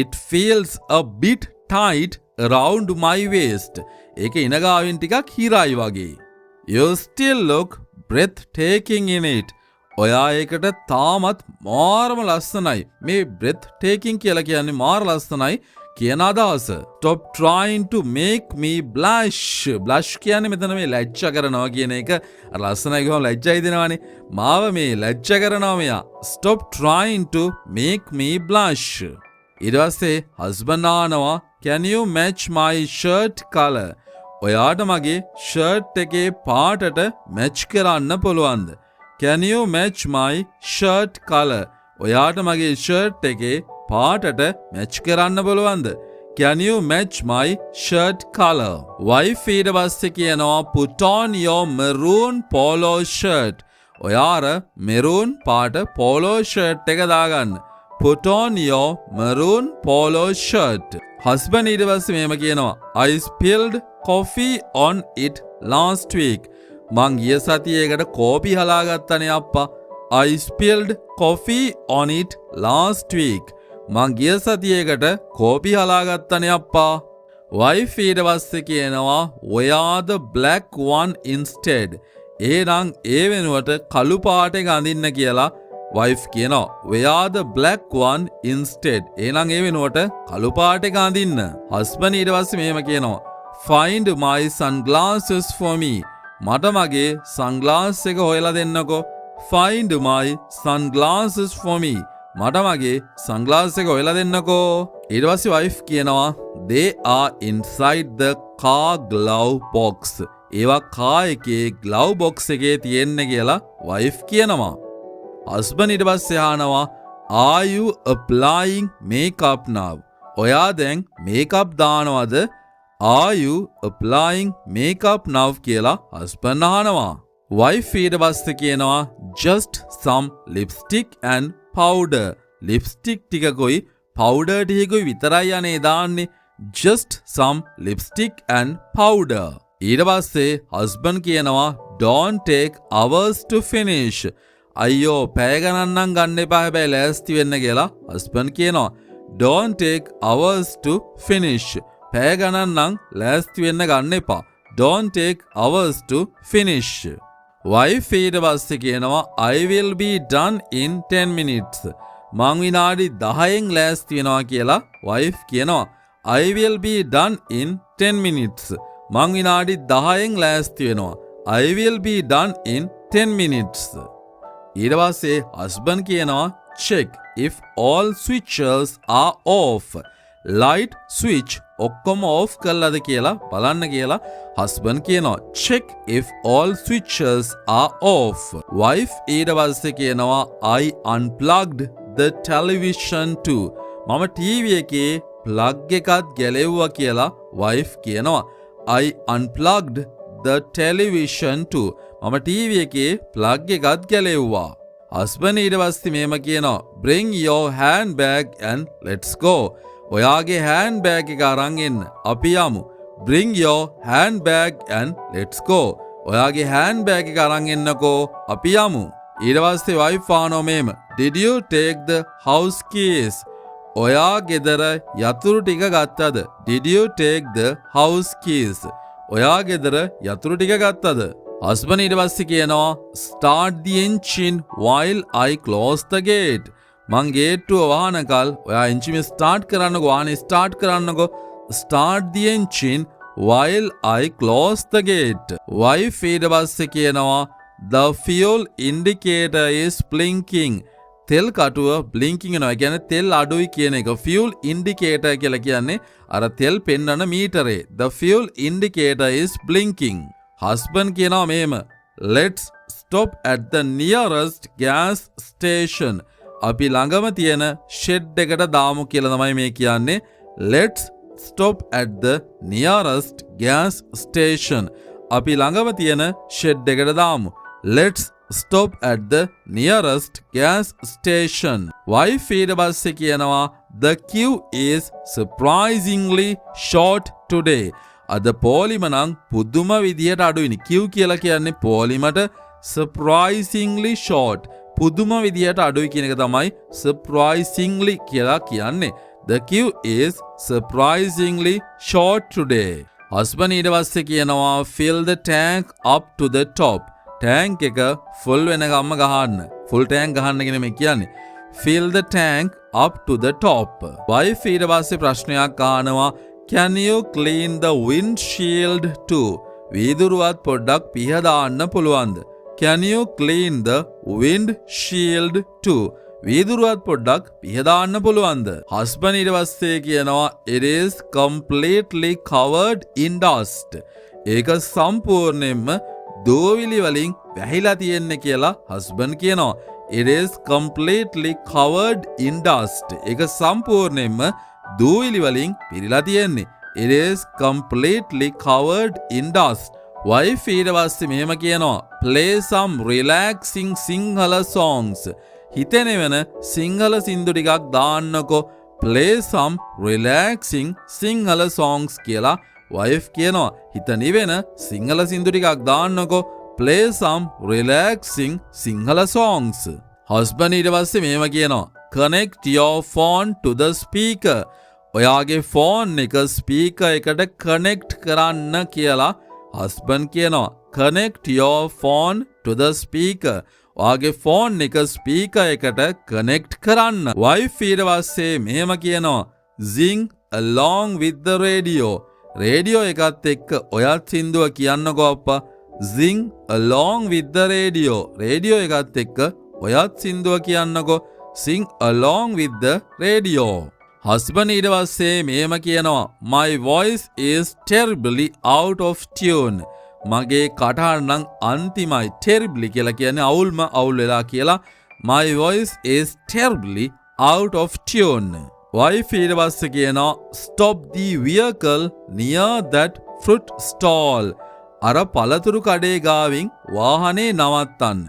it feels a bit tight around my waist. ඒක ඉනගාවෙන් ටිකක් හිරයි වගේ. you still look breathtaking in it. ඔයා ඒකට තාමත් මාරම ලස්සනයි. මේ breathtaking කියලා කියන්නේ මාර ලස්සනයි කියන අදහස. stop trying to make me blush. blush කියන්නේ මෙතන මේ ලැජ්ජා කරනවා කියන එක. ලස්සනයි ගම ලැජ්ජයි දෙනවානේ. මාව මේ ලැජ්ජා කරනවා මෙයා. stop trying to make me blush. ඊට පස්සේ husband ආනවා can you match my shirt color? ඔයාට මගේ shirt එකේ පාටට match කරන්න පුළුවන්ද? can you match my shirt color? ඔයාට මගේ shirt එකේ පාටට match කරන්න පුළුවන්ද? can you match my shirt color? wife ඊට පස්සේ කියනවා put on your maroon polo shirt. ඔයාර maroon පාට polo shirt එක දාගන්න. put on your maroon polo shirt. husband ඊට පස්සේ මෙහෙම කියනවා I spilled coffee on it last week. මං ගිය සතියේකට කෝපි හලාගත්තනේ අප්පා. I spilled coffee on it last week. මං ගිය සතියේකට කෝපි හලාගත්තනේ අප්පා. wife ඊට පස්සේ කියනවා wear the black one instead. එහෙනම් ඒ වෙනුවට කළු පාට එක අඳින්න කියලා wife කියනවා. wear the black one instead. එහෙනම් ඒ වෙනුවට කළු පාට එක අඳින්න. husband ඊට පස්සේ මෙහෙම කියනවා find my sunglasses for me. මට මගේ sunglass එක හොයලා දෙන්නකෝ. find my sunglasses for me. මට මගේ sunglass එක හොයලා දෙන්නකෝ. ඊට පස්සේ wife කියනවා they are inside the car glove box. ඒවා car එකේ glove box එකේ තියෙන්නේ කියලා wife කියනවා. husband ඊට පස්සේ අහනවා are you applying makeup now? ඔයා දැන් makeup දානවද? are you applying makeup now කියලා husband අහනවා. wife ඊට පස්සේ කියනවා just some lipstick and powder. lipstick ටිකකුයි powder ටිකකුයි විතරයි අනේ දාන්නේ. just some lipstick and powder. ඊට පස්සේ husband කියනවා don't take hours to finish. අයියෝ පැය ගණන් නම් ගන්න එපා හැබැයි ලෑස්ති වෙන්න කියලා husband කියනවා. don't take hours to finish. පැය ගණන් නම් ලෑස්ති වෙන්න ගන්න එපා. don't take hours to finish. wife ඊට පස්සේ කියනවා I will be done in 10 minutes. මං විනාඩි 10න් ලෑස්ති වෙනවා කියලා wife කියනවා. I will be done in 10 minutes. මං විනාඩි 10න් ලෑස්ති වෙනවා. I will be done in 10 minutes. ඊට පස්සේ husband කියනවා check if all switches are off. light switch ඔක්කොම off කළාද කියලා බලන්න කියලා husband කියනවා check if all switches are off. wife ඊට පස්සේ කියනවා I unplugged the television too. මම TV එකේ plug එකත් ගැලෙව්වා කියලා wife කියනවා. I unplugged the television too. මම TV එකේ plug එකත් ගැලෙව්වා. husband ඊට පස්සේ මෙහෙම කියනවා bring your handbag and let's go. ඔයාගේ handbag එක අරන් එන්න අපි යමු. bring your handbag and let's go. ඔයාගේ handbag එක අරන් එන්නකෝ අපි යමු. ඊට පස්සේ wife ආනෝ මෙහෙම did you take the house keys? ඔයා ගෙදර යතුරු ටික ගත්තද? did you take the house keys? ඔයා ගෙදර යතුරු ටික ගත්තද? husband ඊට පස්සේ කියනවා start the engine while I close the gate. මං ගේට්ටුව වහනකල් ඔයා එන්ජිම ස්ටාර්ට් කරන්නකෝ. වාහනේ start කරන්නකෝ. start the engine while I close the gate. wife ඊට පස්සේ කියනවා the fuel indicator is blinking. තෙල් කටුව blinking වෙනවා. ඒ කියන්නේ තෙල් අඩුයි කියන එක. fuel indicator කියලා කියන්නේ අර තෙල් පෙන්වන මීටරේ. the fuel indicator is blinking. husband කියනවා මෙහෙම let's stop at the nearest gas station. අපි ළඟම තියෙන shed එකට දාමු කියලා තමයි මේ කියන්නේ. let's stop at the nearest gas station. අපි ළඟම තියෙන shed එකට දාමු. let's stop at the nearest gas station. wife ඊට පස්සේ කියනවා the queue is surprisingly short today. අද පොලිම නම් පුදුම විදියට අඩුයිනි. queue කියලා කියන්නේ පොලිමට surprisingly short. පුදුම විදියට අඩුයි කියන එක තමයි surprisingly කියලා කියන්නේ. the queue is surprisingly short today. husband ඊට පස්සේ කියනවා fill the tank up to the top. tank එක full වෙනකම්ම ගහන්න. full tank ගහන්න කියන මේ කියන්නේ. fill the tank up to the top. wife ඊට පස්සේ ප්‍රශ්නයක් අහනවා can you clean the windshield too? වීදුරුවත් පොඩ්ඩක් පිහ දාන්න පුළුවන්ද? can you clean the windshield too? වීදුරුවත් පොඩ්ඩක් පිහ දාන්න පුළුවන්ද? husband ඊට පස්සේ කියනවා it is completely covered in dust. ඒක සම්පූර්ණයෙන්ම දෝවිලි වලින් වැහිලා තියෙන්නේ කියලා husband කියනවා. it is completely covered in dust. ඒක සම්පූර්ණයෙන්ම දෝවිලි වලින් පිරීලා තියෙන්නේ. it is completely covered in dust. wife ඊට පස්සේ මෙහෙම කියනවා play some relaxing Sinhala songs. හිතෙන වෙන සිංහල සින්දු ටිකක් දාන්නකෝ. play some relaxing Sinhala songs කියලා wife කියනවා. හිතන වෙන සිංහල සින්දු ටිකක් දාන්නකෝ. play some relaxing Sinhala songs. husband ඊට පස්සේ මෙහෙම කියනවා connect your phone to the speaker. ඔයාගේ ෆෝන් එක ස්පීකර් එකට කනෙක්ට් කරන්න කියලා හස්බන්ඩ් කියනවා. connect your phone to the speaker. ඔයාගේ ෆෝන් එක ස්පීකර් එකට කනෙක්ට් කරන්න. wife ඊට පස්සේ මෙහෙම කියනවා sing along with the radio. Radio එකත් එක්ක ඔයත් සින්දුව කියන්නකෝ අප්පා. sing along with the radio. Radio එකත් එක්ක ඔයත් සින්දුව කියන්නකෝ. sing along with the radio. husband ඊට පස්සේ මෙහෙම කියනවා my voice is terribly out of tune. මගේ කටහඬ නම් අන්තිමයි. terribly කියලා කියන්නේ අවුල් වෙලා කියලා. my voice is terribly out of tune. wife ඊට පස්සේ කියනවා stop the vehicle near that fruit stall. අර පළතුරු කඩේ ගාවින් වාහනේ නවත්තන්න.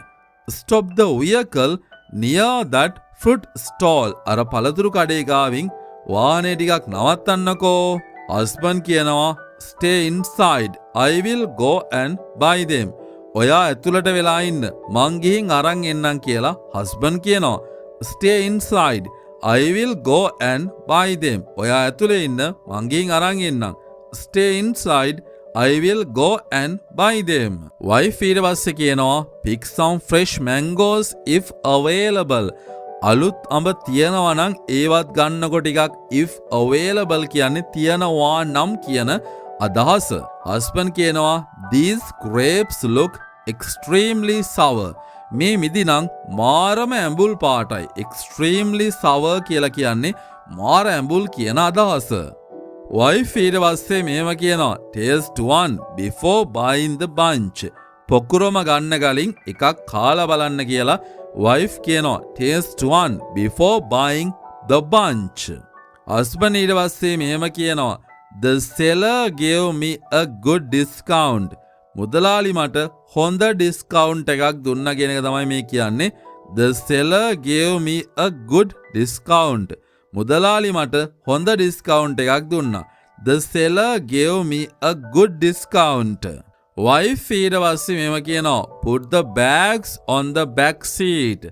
stop the vehicle near that fruit stall. අර පළතුරු කඩේ ගාවින් වාහනේ ටිකක් නවත්තන්නකෝ. husband කියනවා stay inside. I will go and buy them. ඔයා ඇතුළට වෙලා ඉන්න. මං ගිහින් අරන් එන්නම් කියලා husband කියනවා. stay inside. I will go and buy them. ඔයා ඇතුළේ ඉන්න. මං ගිහින් අරන් එන්නම්. stay inside. I will go and buy them. wife ඊට පස්සේ කියනවා pick some fresh mangoes if available. අලුත් අඹ තියනවා නම් ඒවත් ගන්නකො ටිකක්. if available කියන්නේ තියනවා නම් කියන අදහස. husband කියනවා these grapes look extremely sour. මේ මිදි නම් මාරම ඇඹුල් පාටයි. extremely sour කියලා කියන්නේ මාර ඇඹුල් කියන අදහස. wife ඊට පස්සේ මෙහෙම කියනවා taste one before buying the bunch. පොකුරම ගන්න කලින් එකක් කාලා බලන්න කියලා wife කියනවා taste one before buying the bunch. husband ඊට පස්සේ මෙහෙම කියනවා the seller gave me a good discount. මුදලාලි මට හොඳ ඩිස්කවුන්ට් එකක් දුන්නා කියන එක තමයි මේ කියන්නේ. the seller gave me a good discount. මුදලාලි මට හොඳ ඩිස්කවුන්ට් එකක් දුන්නා. the seller gave me a good discount. wife ඊට පස්සේ මෙහෙම කියනවා put the bags on the back seat.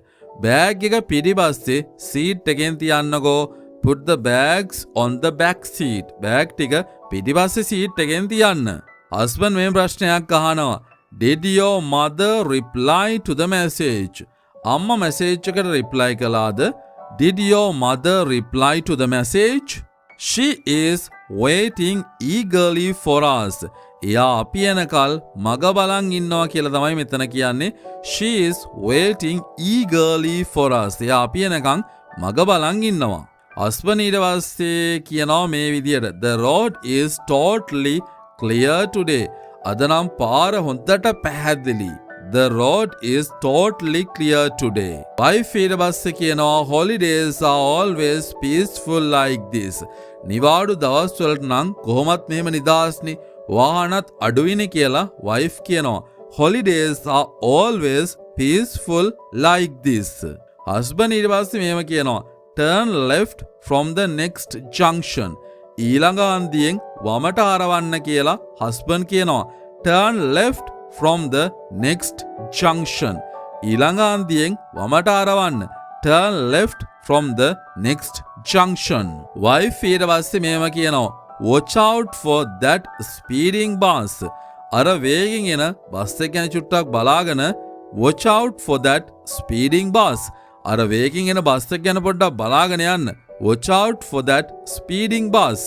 Bag එක පිටිපස්සේ සීට් එකෙන් තියන්නකෝ. put the bags on the back seat. Bag ටික පිටිපස්සේ සීට් එකෙන් තියන්න. husband මේ ප්‍රශ්නයක් අහනවා did your mother reply to the message. අම්මා මැසේජ් එකට reply කළාද? did your mother reply to the message? she is waiting eagerly for us. එයා අපි එනකල් මග බලන් ඉන්නවා කියලා තමයි මෙතන කියන්නේ. she is waiting eagerly for us. එයා අපි එනකන් මග බලන් ඉන්නවා. husband ඊට පස්සේ කියනවා මේ විදියට the road is totally clear today. අද නම් පාර හොඳට පැහැදිලි. the road is totally clear today. wife ඊට පස්සේ කියනවා holidays are always peaceful like this. නිවාඩු දවස් වලට නම් කොහොමත් මෙහෙම නිදාස්නේ. වාහනත් අඩුයිනේ කියලා wife කියනවා. holidays are always peaceful like this. husband ඊට පස්සේ මෙහෙම කියනවා turn left from the next junction. ඊළඟ හන්දියෙන් වමට හරවන්න කියලා husband කියනවා. turn left from the next junction. ඊළඟ හන්දියෙන් වමට හරවන්න. turn left from the next junction. wife ඊට පස්සේ මෙහෙම කියනවා watch out for that speeding bus. අර වේගෙන් එන බස් එක ගැන චුට්ටක් බලාගෙන watch out for that speeding bus. අර වේගෙන් එන බස් එක ගැන පොඩ්ඩක් බලාගෙන යන්න. watch out for that speeding bus.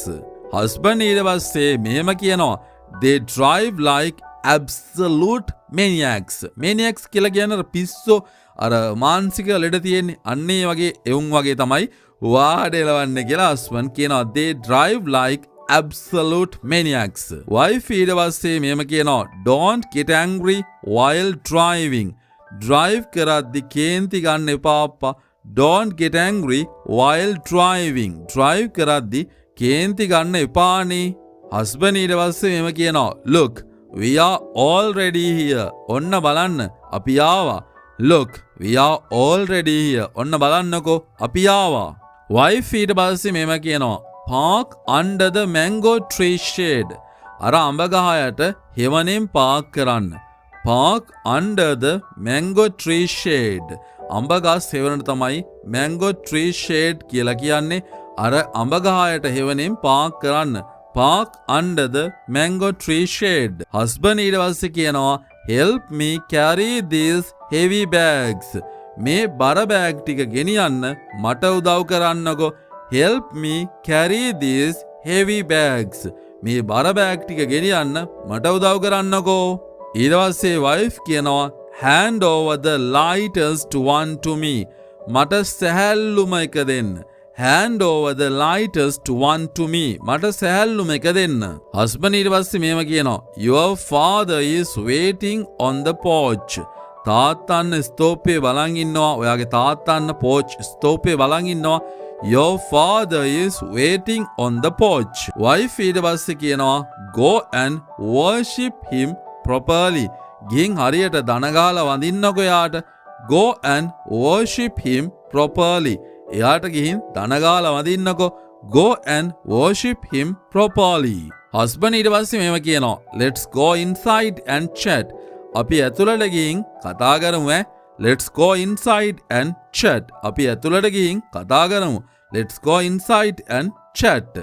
husband ඊට පස්සේ මෙහෙම කියනවා they drive like absolute maniacs. maniacs කියලා කියන්නේ පිස්සෝ අර මානසික ලෙඩ තියෙන්නේ. අන්න ඒ වගේ එවුන් වගේ තමයි වාඩෙලවන්නේ කියලා husband කියනවා they drive like absolute maniacs. wife ඊට පස්සේ මෙහෙම කියනවා don't get angry while driving. drive කරද්දි කේන්ති ගන්න එපා අප්පා. don't get angry while driving. drive කරද්දි කේන්ති ගන්න එපානේ. husband ඊට පස්සේ මෙහෙම කියනවා look we are already here. ඔන්න බලන්න අපි ආවා. look we are already here. ඔන්න බලන්නකෝ අපි ආවා. wife ඊට පස්සේ මෙහෙම කියනවා park under the mango tree shade. අර අඹ ගහ යට හෙවණෙන් පාක් කරන්න. park under the mango tree shade. අඹ ගස් හෙවණට තමයි mango tree shade කියලා කියන්නේ. අර අඹගහයට හෙවණෙන් පාක් කරන්න. Park under the mango tree shade. Husband ඊට පස්සේ කියනවා help me carry these heavy bags. මේ බර බෑග් ටික ගෙනියන්න මට උදව් කරන්නකෝ. help me carry these heavy bags. මේ බර බෑග් ටික ගෙනියන්න මට උදව් කරන්නකෝ. ඊට පස්සේ wife කියනවා hand over the lightest one to me. මට සැහැල්ලුම එක දෙන්න. hand over the lightest one to me. මට සැහැල්ලුම එක දෙන්න. husband ඊට පස්සේ මේව කියනවා your father is waiting on the porch. තාත්තන්න ස්තෝපේ බලන් ඉන්නවා. ඔයාගේ තාත්තන්න porch ස්තෝපේ බලන් ඉන්නවා. your father is waiting on the porch. wife ඊට පස්සේ කියනවා go and worship him properly. ගිහින් හරියට දන ගහලා වඳින්නකෝ යාට. go and worship him properly. එයාට ගිහින් දන ගහලා වඳින්නකෝ. go and worship him properly. husband ඊට පස්සේ මේව කියනවා let's go inside and chat. අපි ඇතුළට ගිහින් කතා කරමු ඈ. let's go inside and chat. අපි ඇතුළට ගිහින් කතා කරමු. let's go inside and chat.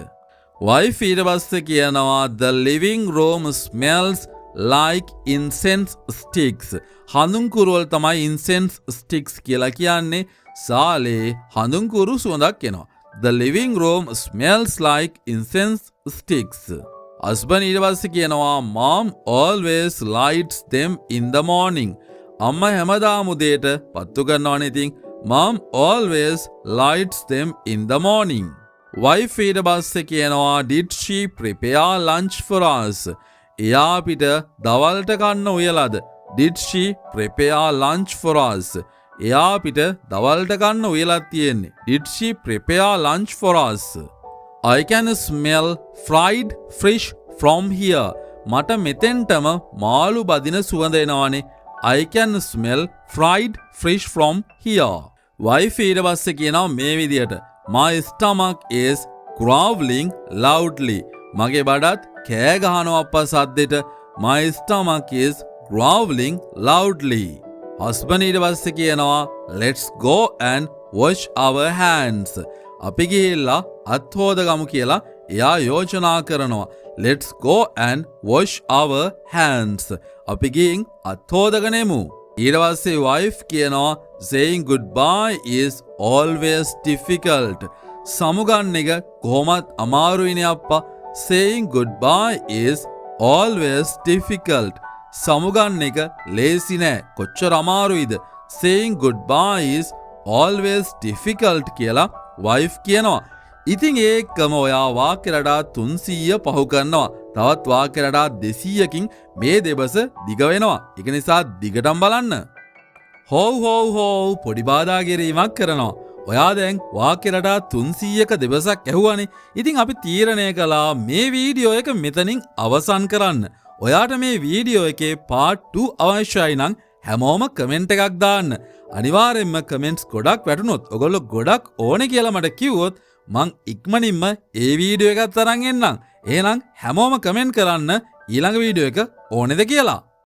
wife ඊට පස්සේ කියනවා the living room smells like incense sticks. හඳුන්කුරු වල තමයි incense sticks කියලා කියන්නේ. සාලේ හඳුන්කුරු සුවඳක් එනවා. the living room smells like incense sticks. husband ඊට පස්සේ කියනවා mom always lights them in the morning. අම්මා හැමදාම උදේට පත්තු කරනවානේ. ඉතින් mom always lights them in the morning. wife ඊට පස්සේ කියනවා did she prepare lunch for us? එයා අපිට දවල්ට කන්න උයලාද? did she prepare lunch for us? එයා අපිට දවල්ට කන්න උයලා තියෙන්නේ. did she prepare lunch for us? I can smell fried fish from here. මට මෙතෙන්ටම මාළු බදින සුවඳ එනවානේ. I can smell fried fish from here. wife ඊට පස්සේ කියනවා මේ විදියට my stomach is growling loudly. මගේ බඩත් කෑ ගහනවා අප්පා සද්දෙට. my stomach is growling loudly. husband ඊට පස්සේ කියනවා let's go and wash our hands. අපි ගිහිල්ලා අත් හොදගමු කියලා එයා යෝජනා කරනවා. let's go and wash our hands. අපි ගිහින් අත් හොදගෙන එමු. ඊට පස්සේ wife කියනවා saying goodbye is always difficult. සමුගන්න එක කොහොමත් අමාරුයිනේ අප්පා. saying goodbye is always difficult. සමුගන්න එක ලේසි නෑ. කොච්චර අමාරුයිද. saying goodbye is always difficult කියලා wife කියනවා. ඉතින් ඒකම ඔයා වාක්‍ය රටා 300 පහු කරනවා. තවත් වාක්‍ය රටා 200කින් මේ දෙබස දිග වෙනවා. ඒක නිසා දිගටම බලන්න. හොව් පොඩි බාධා කිරීමක් කරනවා. ඔයා දැන් වාක්‍ය රටා 300ක දෙබසක් ඇහුවානේ. ඉතින් අපි තීරණය කළා මේ වීඩියෝ එක මෙතනින් අවසන් කරන්න. ඔයාට මේ වීඩියෝ එකේ part 2 අවශ්‍යයි නම් හැමෝම කමෙන්ට් එකක් දාන්න. අනිවාර්යෙන්ම කමෙන්ට්ස් ගොඩක් වැටුනොත් ඔයගොල්ලෝ ගොඩක් ඕනේ කියලා මට කිව්වොත් මං ඉක්මනින්ම ඒ වීඩියෝ එකත් අරන් එන්නම්. එහෙනම් හැමෝම කමෙන්ට් කරන්න ඊළඟ වීඩියෝ එක ඕනේද කියලා.